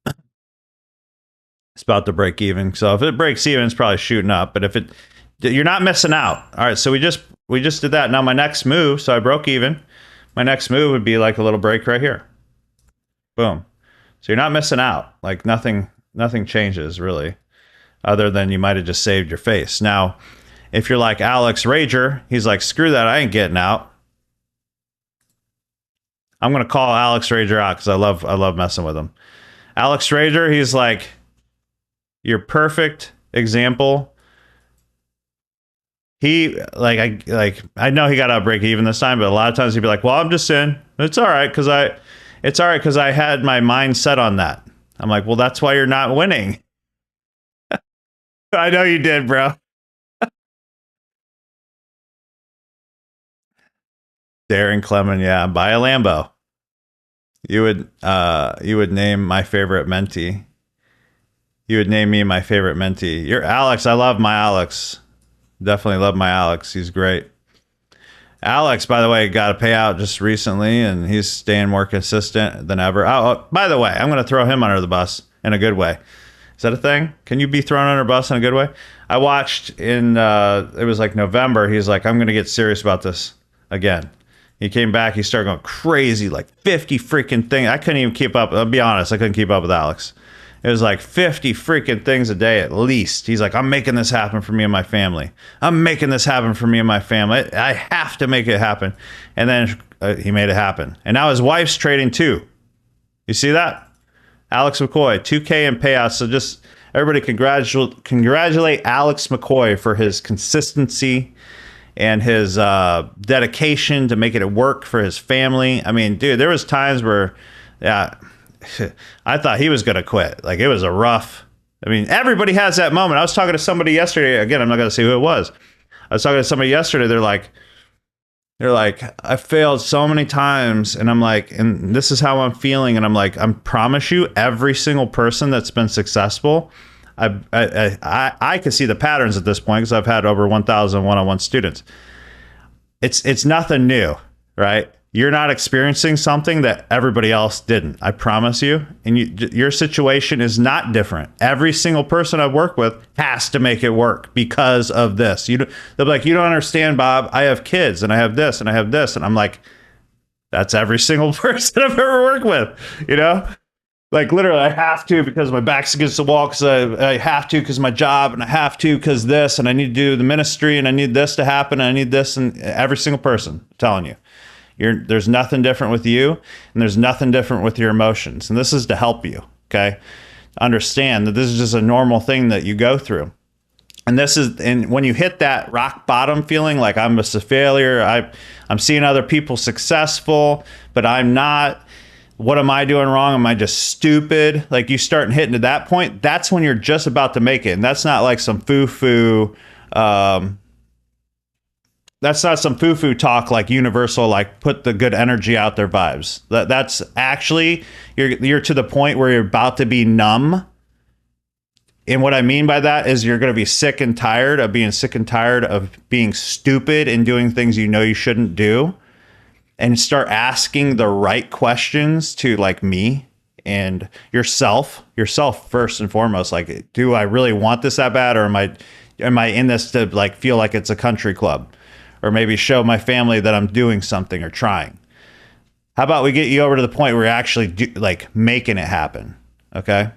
It's about to break even. So if it breaks even, it's probably shooting up. But if it, you're not missing out. All right. So we just did that. Now my next move. So I broke even. My next move would be like a little break right here. Boom. So you're not missing out. Like nothing changes really, other than you might have just saved your face. Now, if you're like Alex Rager, he's like, screw that, I ain't getting out. I'm gonna call Alex Rager out because I love messing with him. Alex Rager, he's like your perfect example. He I know he got out break even this time, but a lot of times he'd be like, well, I'm just in. It's all right because I had my mind set on that. I'm like, well, that's why you're not winning. I know you did, bro. Darren Clement, yeah, buy a Lambo. You would name my favorite mentee. You would name me my favorite mentee. You're Alex. I love my Alex. Definitely love my Alex. He's great. Alex, by the way, got a payout just recently, and he's staying more consistent than ever. Oh, by the way, I'm going to throw him under the bus in a good way. Is that a thing? Can you be thrown under a bus in a good way? I watched in, it was like November. He's like, I'm going to get serious about this again. He came back. He started going crazy, like 50 freaking things. I couldn't even keep up. I'll be honest. I couldn't keep up with Alex. It was like 50 freaking things a day at least. He's like, I'm making this happen for me and my family. I'm making this happen for me and my family. I have to make it happen. And then he made it happen. And now his wife's trading too. You see that? Alex McCoy, 2K in payouts. So just everybody congratulate Alex McCoy for his consistency and his dedication to making it work for his family. I mean, dude, there was times where, yeah, I thought he was going to quit. Like, it was a rough, I mean, everybody has that moment. I was talking to somebody yesterday. Again, I'm not going to say who it was. I was talking to somebody yesterday. They're like, I failed so many times. And I'm like, and this is how I'm feeling. And I'm like, I promise you, every single person that's been successful, I can see the patterns at this point because I've had over 1,000 one-on-one students. It's nothing new, right? You're not experiencing something that everybody else didn't. I promise you. And your situation is not different. Every single person I've worked with has to make it work because of this. They'll be like, you don't understand, Bob. I have kids and I have this and I have this. And I'm like, that's every single person I've ever worked with, you know? Like, literally, I have to because my back's against the wall, because I have to because my job, and I have to because this, and I need to do the ministry, and I need this to happen, and I need this, and every single person, I'm telling you. There's nothing different with you, and there's nothing different with your emotions. And this is to help you, okay? Understand that this is just a normal thing that you go through. And when you hit that rock bottom feeling like I'm just a failure, I'm seeing other people successful, but I'm not. What am I doing wrong? Am I just stupid? Like, you start hitting to that point, that's when you're just about to make it. And that's not like some foo-foo, That's not some foo-foo talk like universal, like put the good energy out there vibes. That's actually, you're to the point where you're about to be numb. And what I mean by that is you're going to be sick and tired of being sick and tired of being stupid and doing things you know you shouldn't do, and start asking the right questions to like me and yourself first and foremost. Like, do I really want this that bad, or am I in this to like feel like it's a country club, or maybe show my family that I'm doing something or trying? How about we get you over to the point where you're actually like making it happen? Okay.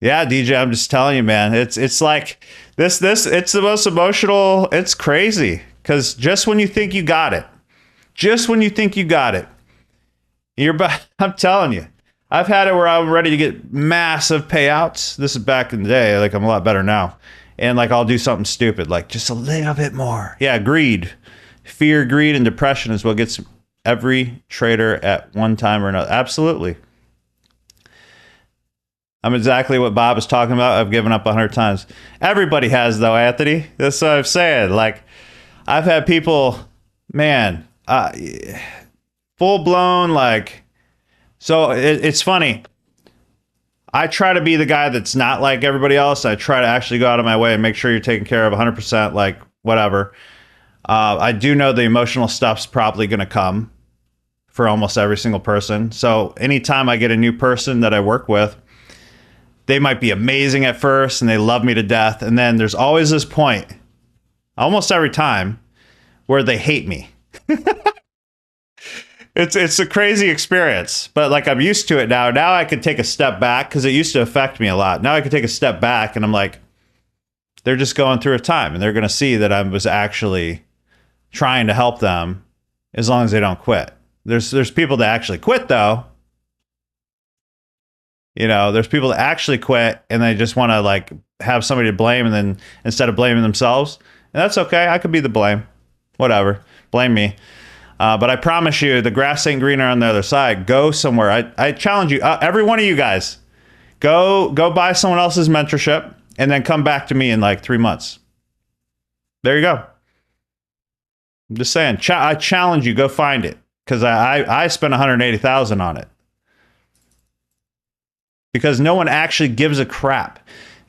Yeah, DJ, I'm just telling you, man. It's like this. It's the most emotional. It's crazy because just when you think you got it, I'm telling you, I've had it where I'm ready to get massive payouts. This is back in the day. Like, I'm a lot better now, and like I'll do something stupid, like just a little bit more. Yeah, greed, fear, greed, and depression is what gets every trader at one time or another. Absolutely. I'm exactly what Bob is talking about. I've given up 100 times. Everybody has, though, Anthony. That's what I'm saying. Like, I've had people, man, full blown, like, so it's funny. I try to be the guy that's not like everybody else. I try to actually go out of my way and make sure you're taken care of 100%, like, whatever. I do know the emotional stuff's probably going to come for almost every single person. So anytime I get a new person that I work with, they might be amazing at first and they love me to death. And then there's always this point, almost every time, where they hate me. It's a crazy experience, but like I'm used to it now. Now I can take a step back because it used to affect me a lot. Now I can take a step back and I'm like, they're just going through a time and they're going to see that I was actually trying to help them as long as they don't quit. There's people that actually quit though. You know, there's people that actually quit and they just want to like have somebody to blame, and then instead of blaming themselves, and that's okay. I could be the blame, whatever. Blame me. But I promise you, the grass ain't greener on the other side. Go somewhere. I challenge you, every one of you guys, go buy someone else's mentorship and then come back to me in like 3 months. There you go. I'm just saying. I challenge you. Go find it, because I spent 180,000 on it. Because no one actually gives a crap.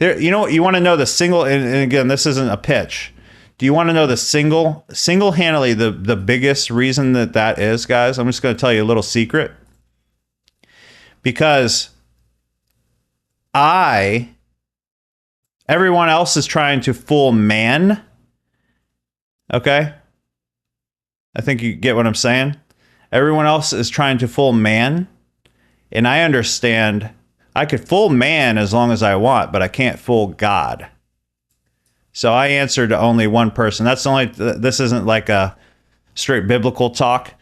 You know what? You want to know the single, and again, this isn't a pitch. Do you want to know the single-handedly the biggest reason that is, guys? I'm just going to tell you a little secret. Because everyone else is trying to fool man. Okay? I think you get what I'm saying. Everyone else is trying to fool man. And I understand I could fool man as long as I want, but I can't fool God. So I answer to only one person. That's the only, this isn't like a straight biblical talk,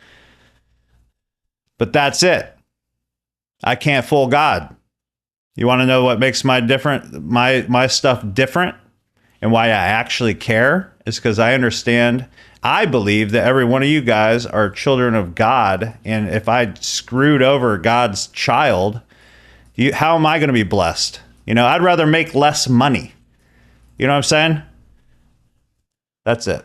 but that's it. I can't fool God. You want to know what makes my stuff different and why I actually care? Is because I understand, I believe that every one of you guys are children of God. And if I screwed over God's child, how am I going to be blessed? You know, I'd rather make less money. You know what I'm saying? That's it.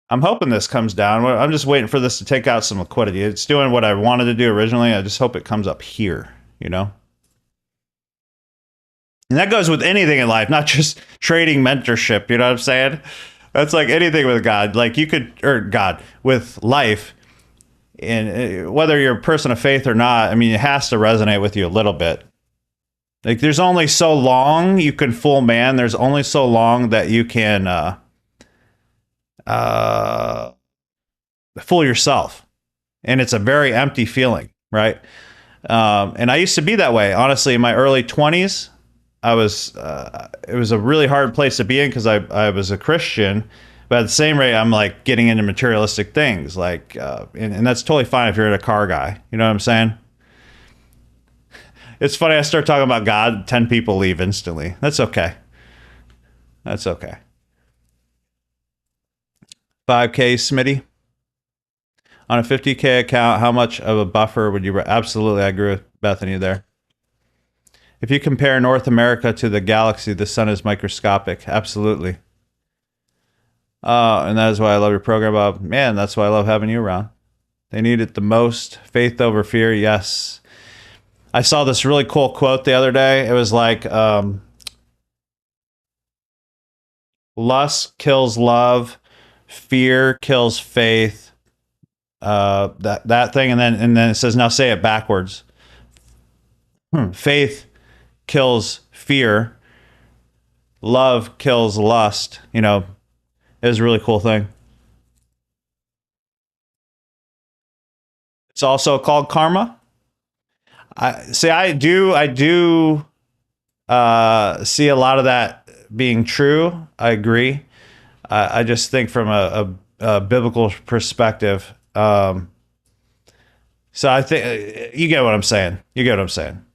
I'm hoping this comes down. I'm just waiting for this to take out some liquidity. It's doing what I wanted to do originally. I just hope it comes up here, you know? And that goes with anything in life, not just trading mentorship. You know what I'm saying? That's like anything with God. Like you could, or God, with life. And whether you're a person of faith or not, I mean, it has to resonate with you a little bit. Like, there's only so long you can fool man. There's only so long that you can fool yourself. And it's a very empty feeling, right? And I used to be that way. Honestly, in my early 20s, it was a really hard place to be in because I was a Christian. But at the same rate, I'm like getting into materialistic things, like, and that's totally fine if you're a car guy. You know what I'm saying? It's funny. I start talking about God, 10 people leave instantly. That's okay. That's okay. 5K, Smitty. On a 50K account, how much of a buffer would you? Absolutely, I agree with Bethany there. If you compare North America to the galaxy, the sun is microscopic. Absolutely. And that is why I love your program, Bob. Man, that's why I love having you around. They need it the most. Faith over fear. Yes. I saw this really cool quote the other day. It was like, lust kills love, fear kills faith. That thing, and then it says, now say it backwards. Faith kills fear, love kills lust. You know, it was a really cool thing. It's also called karma. I do see a lot of that being true. I agree. I just think from a biblical perspective. So I think you get what I'm saying. You get what I'm saying.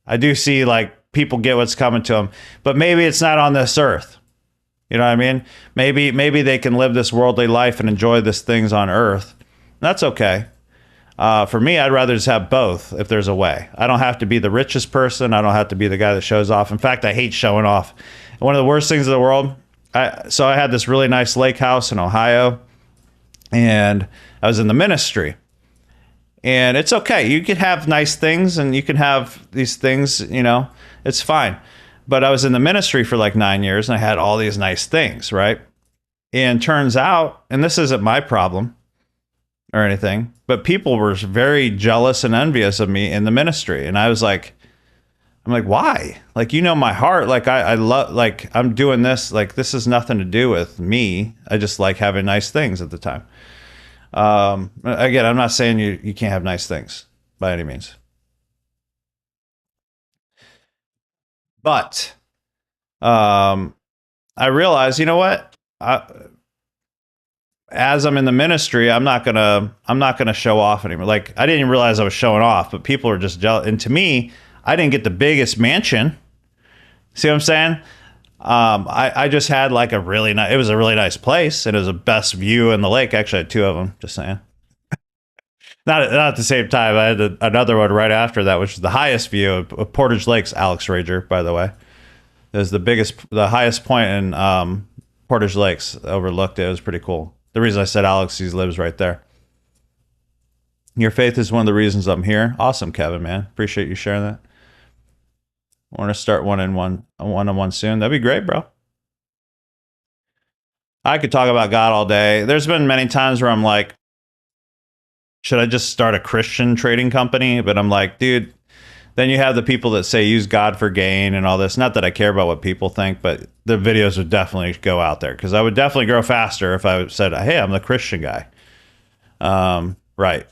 I do see like people get what's coming to them, but maybe it's not on this earth. You know what I mean? Maybe they can live this worldly life and enjoy these things on earth. That's okay. For me, I'd rather just have both if there's a way. I don't have to be the richest person. I don't have to be the guy that shows off. In fact, I hate showing off. One of the worst things in the world. So I had this really nice lake house in Ohio, and I was in the ministry. And it's okay. You can have nice things and you can have these things, you know, it's fine. But I was in the ministry for like 9 years and I had all these nice things, right? And turns out, and this isn't my problem or anything, but people were very jealous and envious of me in the ministry. And I was like, I'm like, why? Like, you know, my heart, like I love, like I'm doing this, like this has nothing to do with me. I just like having nice things at the time. Again, I'm not saying you can't have nice things by any means, but I realized, you know what? As I'm in the ministry, I'm not gonna show off anymore. Like I didn't even realize I was showing off, but people are just jealous. And to me, I didn't get the biggest mansion. See what I'm saying? I just had like it was a really nice place, and it was the best view in the lake. Actually, I had two of them. Just saying. Not at the same time. I had another one right after that, which is the highest view of Portage Lakes. Alex Rager, by the way, it was the highest point in Portage Lakes. Overlooked it. It was pretty cool. The reason I said Alex, he lives right there. Your faith is one of the reasons I'm here. Awesome, Kevin, man. Appreciate you sharing that. I want to start one-on-one soon. That'd be great, bro. I could talk about God all day. There's been many times where I'm like, should I just start a Christian trading company? But I'm like, dude, then you have the people that say use God for gain and all this. Not that I care about what people think, but the videos would definitely go out there because I would definitely grow faster if I said, hey, I'm the Christian guy. Right.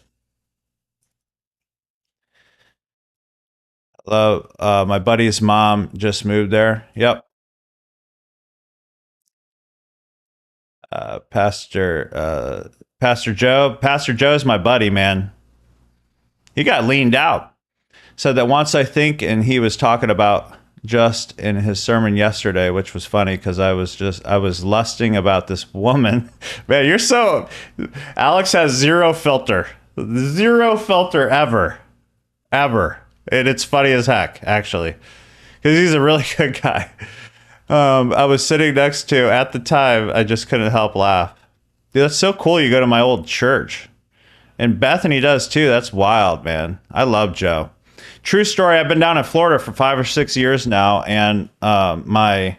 Hello, my buddy's mom just moved there. Yep. Pastor Joe. Pastor Joe's my buddy, man. He got leaned out. Said that once I think, and he was talking about just in his sermon yesterday, which was funny because I was lusting about this woman. Man, Alex has zero filter ever. And it's funny as heck, actually, because he's a really good guy. I was sitting next to, at the time, I just couldn't help laugh. Dude, that's so cool. You go to my old church. And Bethany does too. That's wild, man. I love Joe. True story. I've been down in Florida for 5 or 6 years now. And my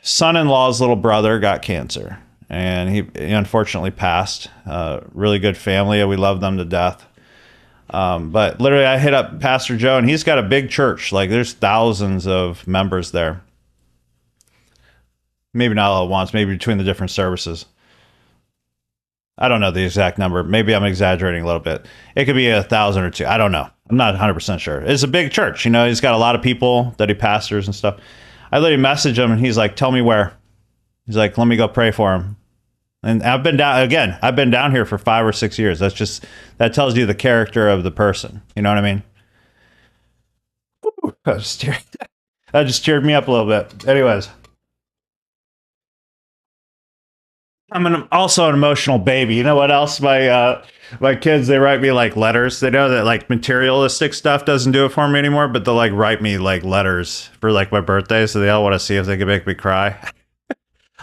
son-in-law's little brother got cancer. And he unfortunately passed. Really good family. We love them to death. But literally, I hit up Pastor Joe, and he's got a big church. Like, there's thousands of members there. Maybe not all at once, maybe between the different services. I don't know the exact number. Maybe I'm exaggerating a little bit. It could be 1,000 or 2. I don't know. I'm not 100% sure. It's a big church. You know, he's got a lot of people that he pastors and stuff. I literally messaged him, and he's like, tell me where. He's like, let me go pray for him. And I've been down here for 5 or 6 years. That tells you the character of the person. You know what I mean? Ooh, that just cheered me up a little bit. Anyways. Also an emotional baby. You know what else? My kids, they write me like letters. They know that like materialistic stuff doesn't do it for me anymore, but they'll like write me like letters for like my birthday, so they all want to see if they can make me cry.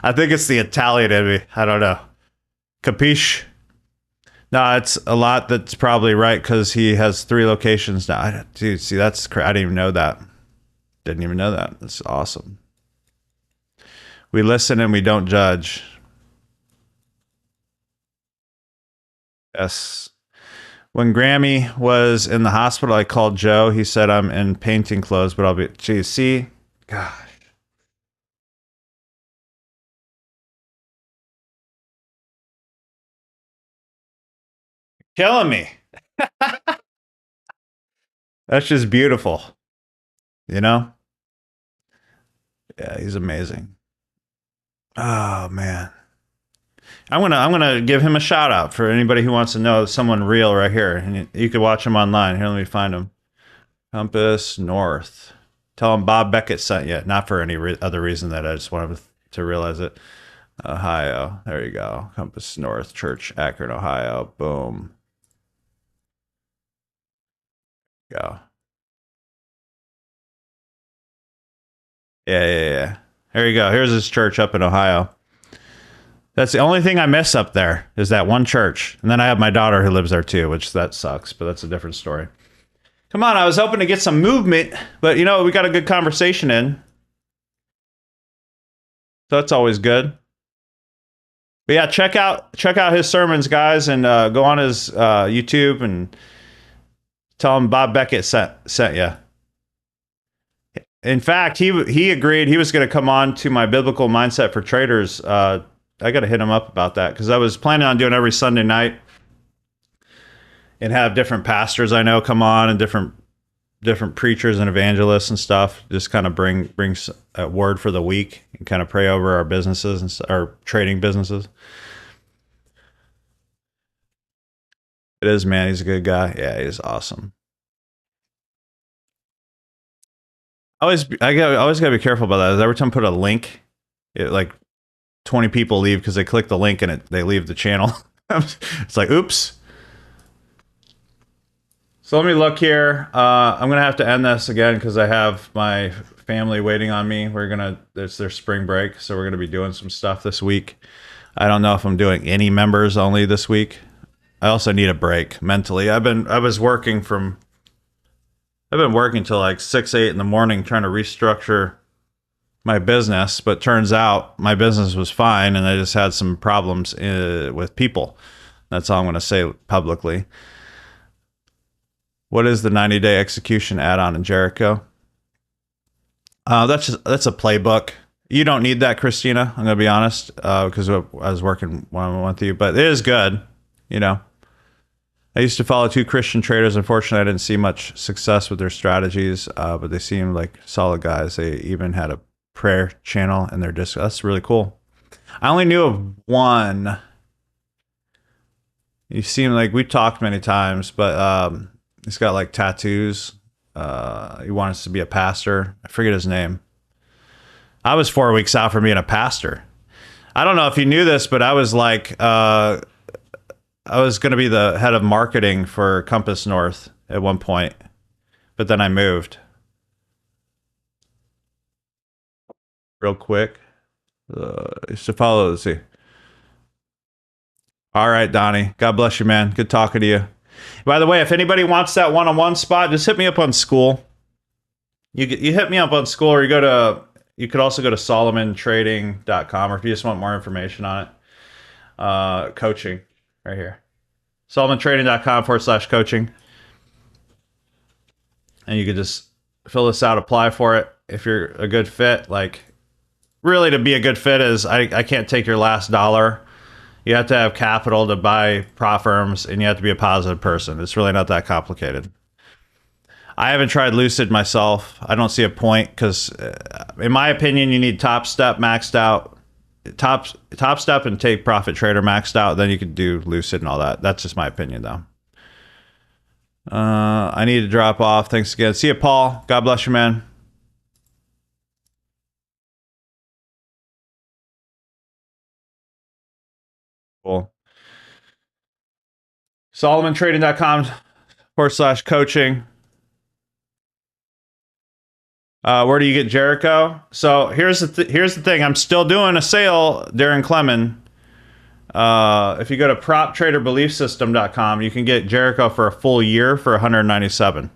I think it's the Italian in me. I don't know. Capiche? No, it's a lot. That's probably right because he has 3 locations now. Dude, see, that's I didn't even know that. Didn't even know that. That's awesome. We listen and we don't judge. Yes. When Grammy was in the hospital, I called Joe. He said, I'm in painting clothes, but I'll be. Geez, see? Gosh. Killing me. That's just beautiful. You know? Yeah, he's amazing. Oh, man. I'm gonna give him a shout out for anybody who wants to know someone real right here. And you can watch him online. Here, let me find him. Compass North. Tell him Bob Beckett sent you. Not for any other reason that I just wanted to realize it. Ohio. There you go. Compass North Church, Akron, Ohio. Boom. Go. Yeah. There you go. Here's his church up in Ohio. That's the only thing I miss up there is that one church. And then I have my daughter who lives there too, which that sucks, but that's a different story. Come on, I was hoping to get some movement, but you know, we got a good conversation in. So that's always good. But yeah, check out his sermons, guys, and go on his YouTube and tell him Bob Beckett sent you. In fact, he agreed he was going to come on to my biblical mindset for traders. I got to hit him up about that because I was planning on doing every Sunday night and have different pastors I know come on and different preachers and evangelists and stuff. Just kind of brings a word for the week and kind of pray over our businesses and our trading businesses. It is, man. He's a good guy. Yeah, he's awesome. I always gotta be careful about that. Every time I put a link, it like 20 people leave because they click the link and they leave the channel. It's like, oops. So let me look here. I'm gonna have to end this again because I have my family waiting on me. It's their spring break, so we're gonna be doing some stuff this week. I don't know if I'm doing any members only this week. I also need a break mentally. I've been working till like 6, 8 in the morning trying to restructure my business, but turns out my business was fine and I just had some problems with people. That's all I'm going to say publicly. What is the 90-day execution add-on in Jericho? That's a playbook. You don't need that, Christina. I'm going to be honest, because I was working one-on-one with you, but it is good. You know, I used to follow 2 Christian traders. Unfortunately, I didn't see much success with their strategies, but they seemed like solid guys. They even had a prayer channel in their Discord. That's really cool. I only knew of one. You seem like we talked many times, but he's got like tattoos. He wants to be a pastor. I forget his name. I was 4 weeks out from being a pastor. I don't know if you knew this, but I was like, I was going to be the head of marketing for Compass North at one point, but then I moved. Real quick. To follow, let's see. All right, Donnie. God bless you, man. Good talking to you. By the way, if anybody wants that one-on-one spot, just hit me up on School. You hit me up on School, or you could also go to solomontrading.com, or if you just want more information on it, coaching right here. solomontrading.com/coaching. And you could just fill this out, apply for it. If you're a good fit, like really to be a good fit is I can't take your last dollar. You have to have capital to buy prop firms, and you have to be a positive person. It's really not that complicated. I haven't tried Lucid myself. I don't see a point because, in my opinion, you need Top Step maxed out, Top Step and Take Profit Trader maxed out. Then you could do Lucid and all that. That's just my opinion, though. I need to drop off. Thanks again. See you, Paul. God bless you, man. Cool. SolomonTrading.com/coaching. Where do you get Jericho? So here's the thing. I'm still doing a sale during Clemen. If you go to proptraderbeliefsystem.com, you can get Jericho for a full year for $197.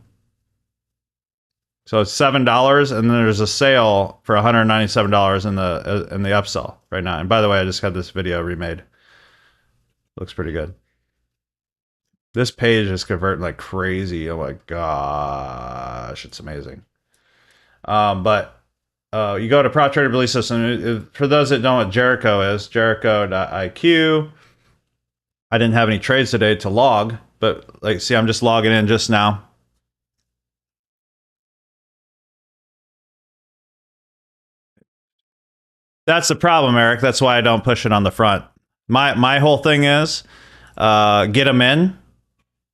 So it's $7, and then there's a sale for $197 in the upsell right now. And by the way, I just got this video remade. Looks pretty good. This page is converting like crazy. Oh my gosh, it's amazing. But you go to Prop Trader Belief System. For those that don't know what Jericho is, Jericho.iq. I didn't have any trades today to log, but like, see, I'm just logging in just now. That's the problem, Eric. That's why I don't push it on the front. My whole thing is get them in.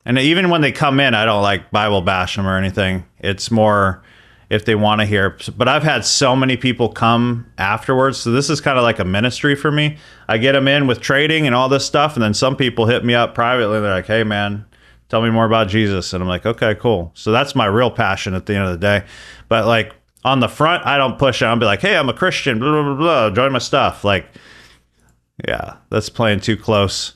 And even when they come in, I don't like Bible bash them or anything. It's more if they want to hear. But I've had so many people come afterwards. So this is kind of like a ministry for me. I get them in with trading and all this stuff. And then some people hit me up privately. They're like, hey, man, tell me more about Jesus. And I'm like, okay, cool. So that's my real passion at the end of the day. But like on the front, I don't push it. I'll be like, hey, I'm a Christian, blah, blah, blah, blah. Join my stuff. Like, yeah, that's playing too close.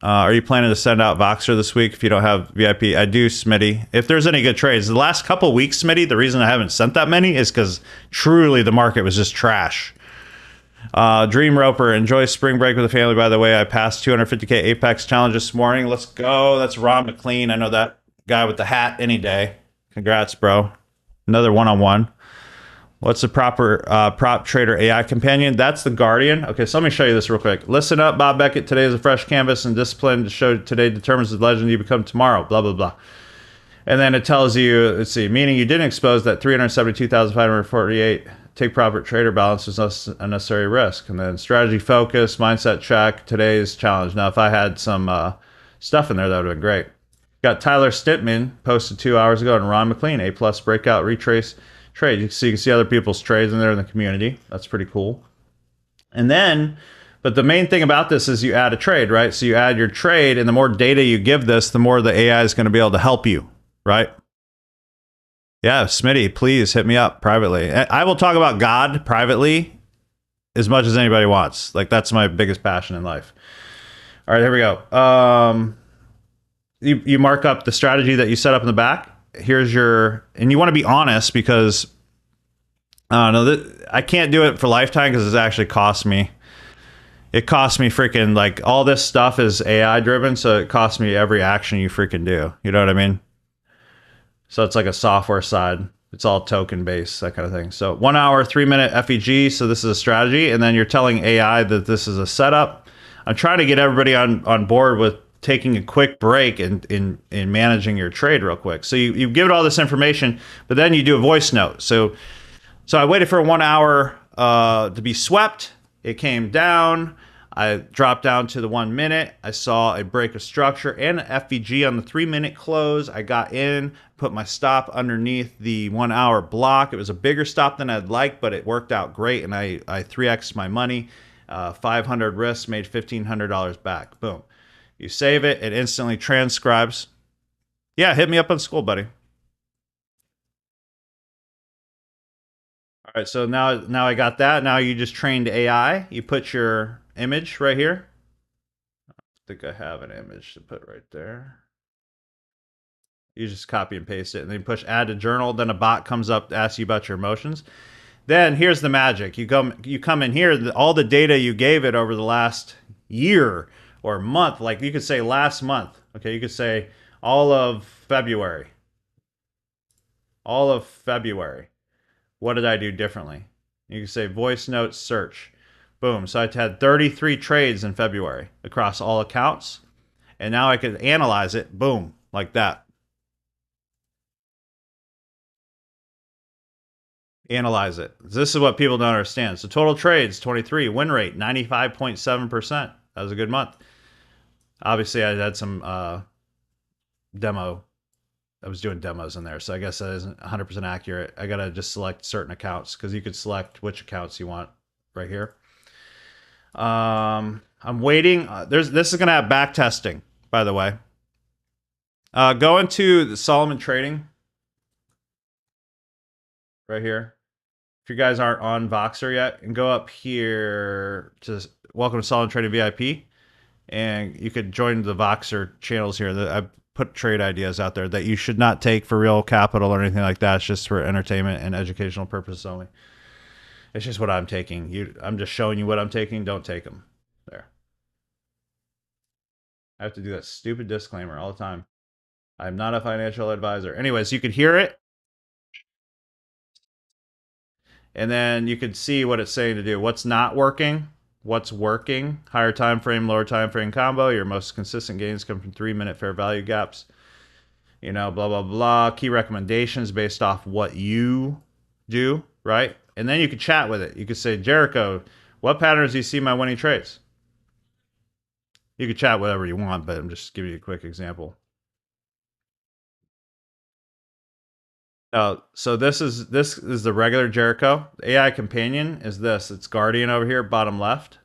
Are you planning to send out Voxer this week if you don't have VIP? I do, Smitty. If there's any good trades. The last couple weeks, Smitty, the reason I haven't sent that many is because truly the market was just trash. Dream Roper, enjoy spring break with the family. By the way, I passed 250K Apex challenge this morning. Let's go. That's Ron McLean. I know that guy with the hat any day. Congrats, bro. Another one-on-one. What's the proper prop trader AI companion? That's the Guardian. Okay, so let me show you this real quick. Listen up, Bob Beckett. Today is a fresh canvas, and discipline to show today determines the legend you become tomorrow. Blah, blah, blah. And then it tells you, let's see, meaning you didn't expose that 372,548 take profit trader balance was not a necessary risk. And then strategy focus, mindset check, today's challenge. Now, if I had some stuff in there, that would have been great. Got Tyler Stitman posted 2 hours ago, and Ron McLean, A+ breakout retrace trade. So you can see other people's trades in there in the community. That's pretty cool. And then, but the main thing about this is you add a trade, right? So you add your trade, and the more data you give this, the more the AI is going to be able to help you, right? Yeah, Smitty, please hit me up privately. I will talk about God privately as much as anybody wants. Like, that's my biggest passion in life. All right, here we go. You mark up the strategy that you set up in the back. Here's your, and you want to be honest, because I can't do it for lifetime because it actually costs me. It costs me freaking, like, all this stuff is AI driven, so it costs me every action you freaking do. You know what I mean? So it's like a software side. It's all token based, that kind of thing. So 1 hour, 3 minute FEG. So this is a strategy, and then you're telling AI that this is a setup. I'm trying to get everybody on board with taking a quick break in managing your trade real quick. So you give it all this information, but then you do a voice note. So I waited for 1 hour to be swept. It came down. I dropped down to the 1 minute. I saw a break of structure and an FVG on the 3 minute close. I got in, put my stop underneath the 1 hour block. It was a bigger stop than I'd like, but it worked out great. And I 3x'd my money, 500 risks, made $1,500 back. Boom. You save it, it instantly transcribes. Yeah, hit me up on school, buddy. All right, so now I got that. Now you just trained AI. You put your image right here. I think I have an image to put right there. You just copy and paste it, and then you push add to journal. Then a bot comes up to ask you about your emotions. Then here's the magic. You come in here, all the data you gave it over the last year or month, like you could say last month. Okay, you could say all of February. All of February. What did I do differently? You can say voice notes search. Boom. So I had 33 trades in February across all accounts. And now I could analyze it. Boom. Like that. Analyze it. This is what people don't understand. So total trades, 23. Win rate, 95.7%. That was a good month. Obviously, I had some demo. I was doing demos in there, so I guess that isn't 100% accurate. I got to just select certain accounts because you could select which accounts you want right here. I'm waiting. This is going to have back testing, by the way. Go into the Solomon Trading right here. If you guys aren't on Voxer yet, and go up here to Welcome to Solomon Trading VIP, and you could join the Voxer channels here. I put trade ideas out there that you should not take for real capital or anything like that. It's just for entertainment and educational purposes only. It's just what I'm taking. I'm just showing you what I'm taking. Don't take them. There. I have to do that stupid disclaimer all the time. I'm not a financial advisor. Anyways, you could hear it, and then you could see what it's saying to do. What's not working? What's working? Higher time frame, lower time frame combo. Your most consistent gains come from 3-minute fair value gaps. You know, blah blah blah. Key recommendations based off what you do, right? And then you could chat with it. You could say, Jericho, what patterns do you see my winning trades? You could chat whatever you want, but I'm just giving you a quick example. So this is the regular Jericho. The AI companion is this. It's Guardian over here, bottom left,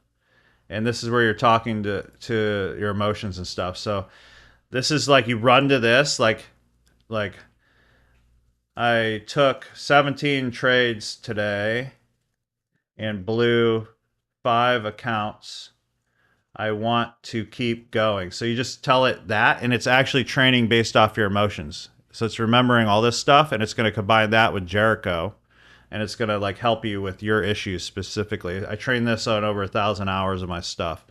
and this is where you're talking to your emotions and stuff. So this is like you run to this like I took 17 trades today and blew 5 accounts. I want to keep going. So you just tell it that, and it's actually training based off your emotions. So it's remembering all this stuff, and it's going to combine that with Jericho, and it's going to like help you with your issues specifically. I trained this on over 1,000 hours of my stuff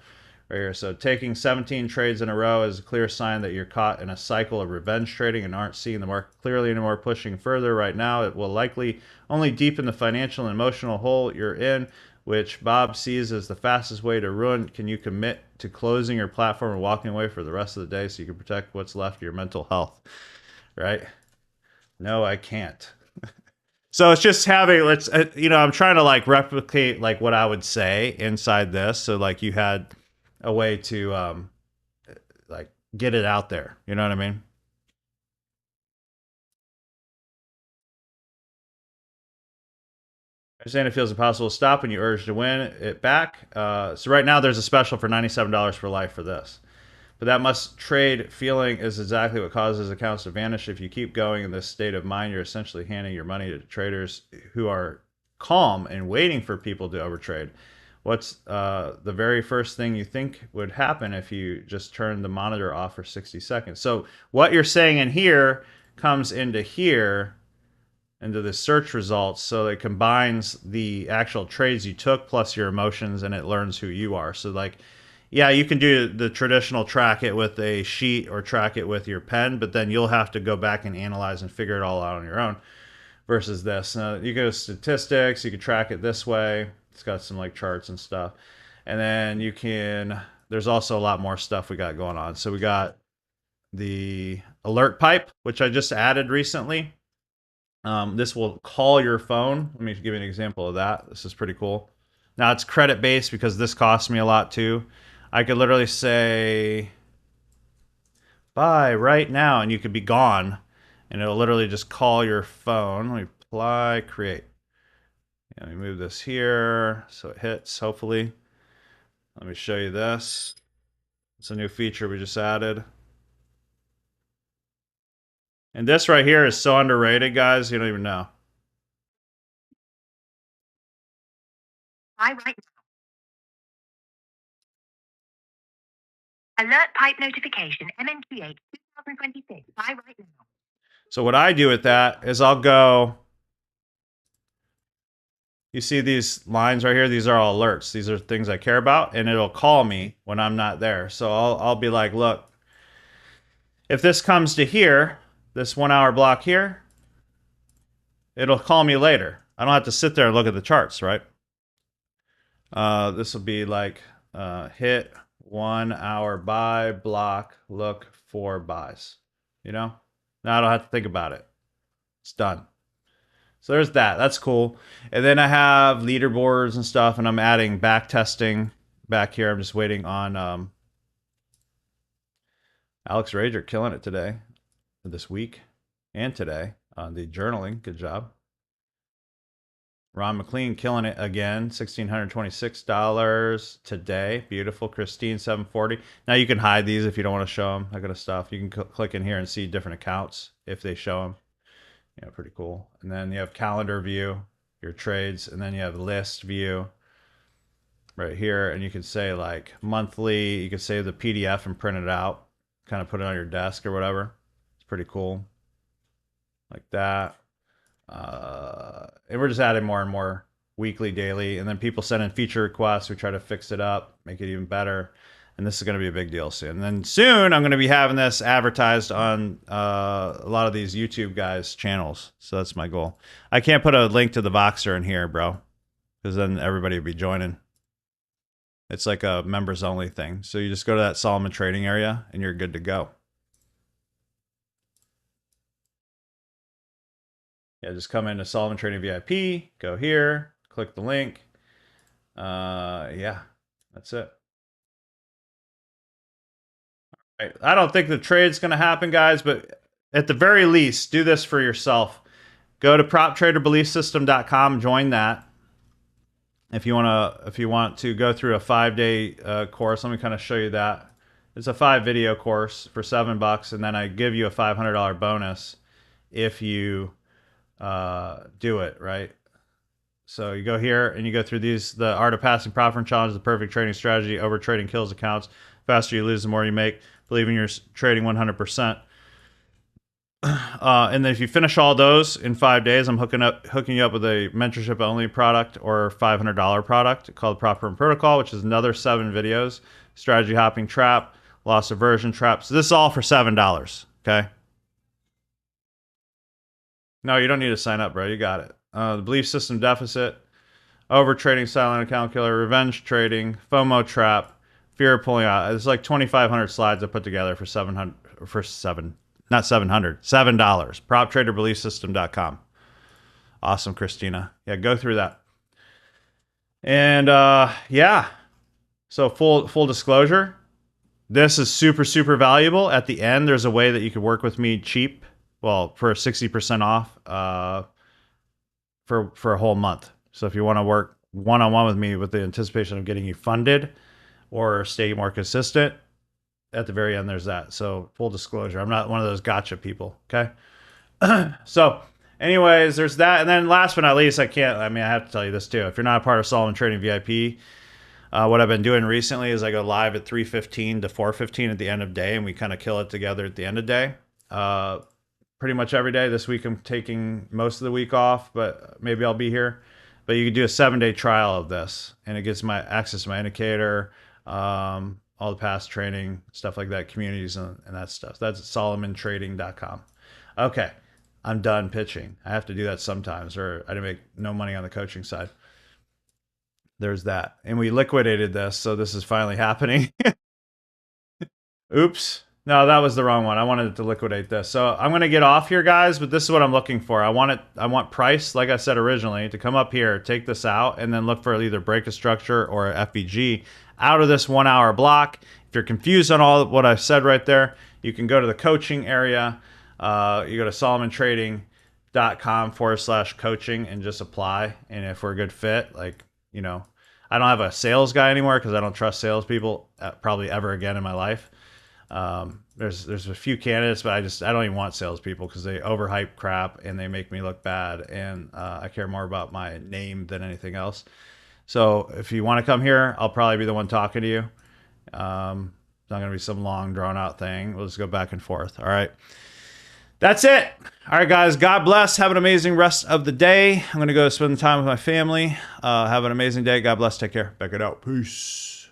right here. So taking 17 trades in a row is a clear sign that you're caught in a cycle of revenge trading and aren't seeing the market clearly anymore. Pushing further right now, it will likely only deepen the financial and emotional hole you're in, which Bob sees as the fastest way to ruin. Can you commit to closing your platform and walking away for the rest of the day so you can protect what's left of your mental health? Right? No, I can't. So it's just having, let's, I'm trying to like replicate like what I would say inside this. So like you had a way to like get it out there. You know what I mean? I understand it feels impossible to stop when you urge to win it back. So right now there's a special for $97 for life for this. But that must trade feeling is exactly what causes accounts to vanish. If you keep going in this state of mind, you're essentially handing your money to traders who are calm and waiting for people to overtrade. What's the very first thing you think would happen if you just turn the monitor off for 60 seconds? So what you're saying in here comes into here, into the search results. So it combines the actual trades you took plus your emotions, and it learns who you are. So like, yeah, you can do the traditional track it with a sheet or track it with your pen, but then you'll have to go back and analyze and figure it all out on your own versus this. You go to statistics, you can track it this way. It's got some like charts and stuff. And then you can, there's also a lot more stuff we got going on. So we got the alert pipe, which I just added recently. This will call your phone. Let me give you an example of that. This is pretty cool. Now it's credit based because this costs me a lot too. I could literally say buy right now and you could be gone, and it'll literally just call your phone. Let me apply, create. Let me move this here so it hits, hopefully. Let me show you this. It's a new feature we just added. And this right here is so underrated, guys. You don't even know. I right alert pipe notification MNQH 2026. I right now. So what I do with that is I'll go. You see these lines right here? These are all alerts. These are things I care about, and it'll call me when I'm not there. So I'll be like, look, if this comes to here, this 1 hour block here, it'll call me later. I don't have to sit there and look at the charts, right? This will be like hit 1 hour buy block, look for buys. You know? Now I don't have to think about it. It's done. So there's that. That's cool. And then I have leaderboards and stuff, and I'm adding back testing back here. I'm just waiting on Alex Rager killing it today, this week, and today on the journaling. Good job. Ron McLean killing it again, $1,626 today. Beautiful. Christine, 740. Now you can hide these if you don't want to show them, that kind of stuff. You can click in here and see different accounts if they show them. Yeah, pretty cool. And then you have calendar view, your trades, and then you have list view right here. And you can say like monthly, you can save the PDF and print it out, kind of put it on your desk or whatever. It's pretty cool. Like that. And we're just adding more and more weekly, daily, and then people send in feature requests. We try to fix it up, make it even better, and this is going to be a big deal soon. And then soon, I'm going to be having this advertised on a lot of these YouTube guys' channels. So that's my goal. I can't put a link to the Voxer in here, bro, because then everybody would be joining. It's like a members only thing. So you just go to that Solomon trading area, and you're good to go. Yeah, just come into Solomon Trading VIP, go here, click the link. Yeah, that's it. All right. I don't think the trade's going to happen, guys, but at the very least, do this for yourself. Go to proptraderbeliefsystem.com, join that. If you want to go through a 5-day course, let me kind of show you that. It's a 5-video course for $7, and then I give you a $500 bonus if you do it, right? So you go here and you go through these: the art of passing profit and challenge, the perfect trading strategy, over trading kills accounts, faster you lose, the more you make, believe in your trading 100%. And then if you finish all those in 5 days, I'm hooking you up with a mentorship only product or $500 product called Proper and Protocol, which is another 7 videos: strategy hopping trap, loss aversion trap. So this is all for $7. Okay. No, you don't need to sign up, bro. You got it. The belief system deficit, over trading, silent account killer, revenge trading, FOMO trap, fear of pulling out. It's like 2,500 slides I put together for $7. PropTraderBeliefSystem.com. Awesome, Christina. Yeah, go through that. And yeah. So full disclosure, this is super, super valuable. At the end, there's a way that you could work with me cheap. Well, for 60% off for a whole month. So if you want to work one-on-one with me with the anticipation of getting you funded or stay more consistent, at the very end, there's that. So full disclosure, I'm not one of those gotcha people, okay? So anyways, there's that. And then last but not least, I have to tell you this too. If you're not a part of Solomon Trading VIP, what I've been doing recently is I go live at 3:15 to 4:15 at the end of day, and we kind of kill it together at the end of day. Pretty much every day. This week I'm taking most of the week off, but maybe I'll be here. But you can do a 7-day trial of this, and it gets my access to my indicator, all the past training, stuff like that, communities and that stuff. That's at solomontrading.com. Okay, I'm done pitching. I have to do that sometimes, or I didn't make no money on the coaching side. There's that. And we liquidated this, so this is finally happening. Oops. No, that was the wrong one. I wanted to liquidate this. So I'm going to get off here, guys, but this is what I'm looking for. I want price, like I said originally, to come up here, take this out, and then look for either break of structure or a FVG out of this 1 hour block. If you're confused on all what I said right there, you can go to the coaching area. You go to solomontrading.com/coaching and just apply. And if we're a good fit, like, you know, I don't have a sales guy anymore because I don't trust salespeople probably ever again in my life. There's a few candidates, but I don't even want salespeople because they overhype crap and they make me look bad. And I care more about my name than anything else. So if you want to come here, I'll probably be the one talking to you. It's not going to be some long drawn out thing. We'll just go back and forth. All right. That's it. All right, guys. God bless. Have an amazing rest of the day. I'm going to go spend time with my family. Have an amazing day. God bless. Take care. Back it out. Peace.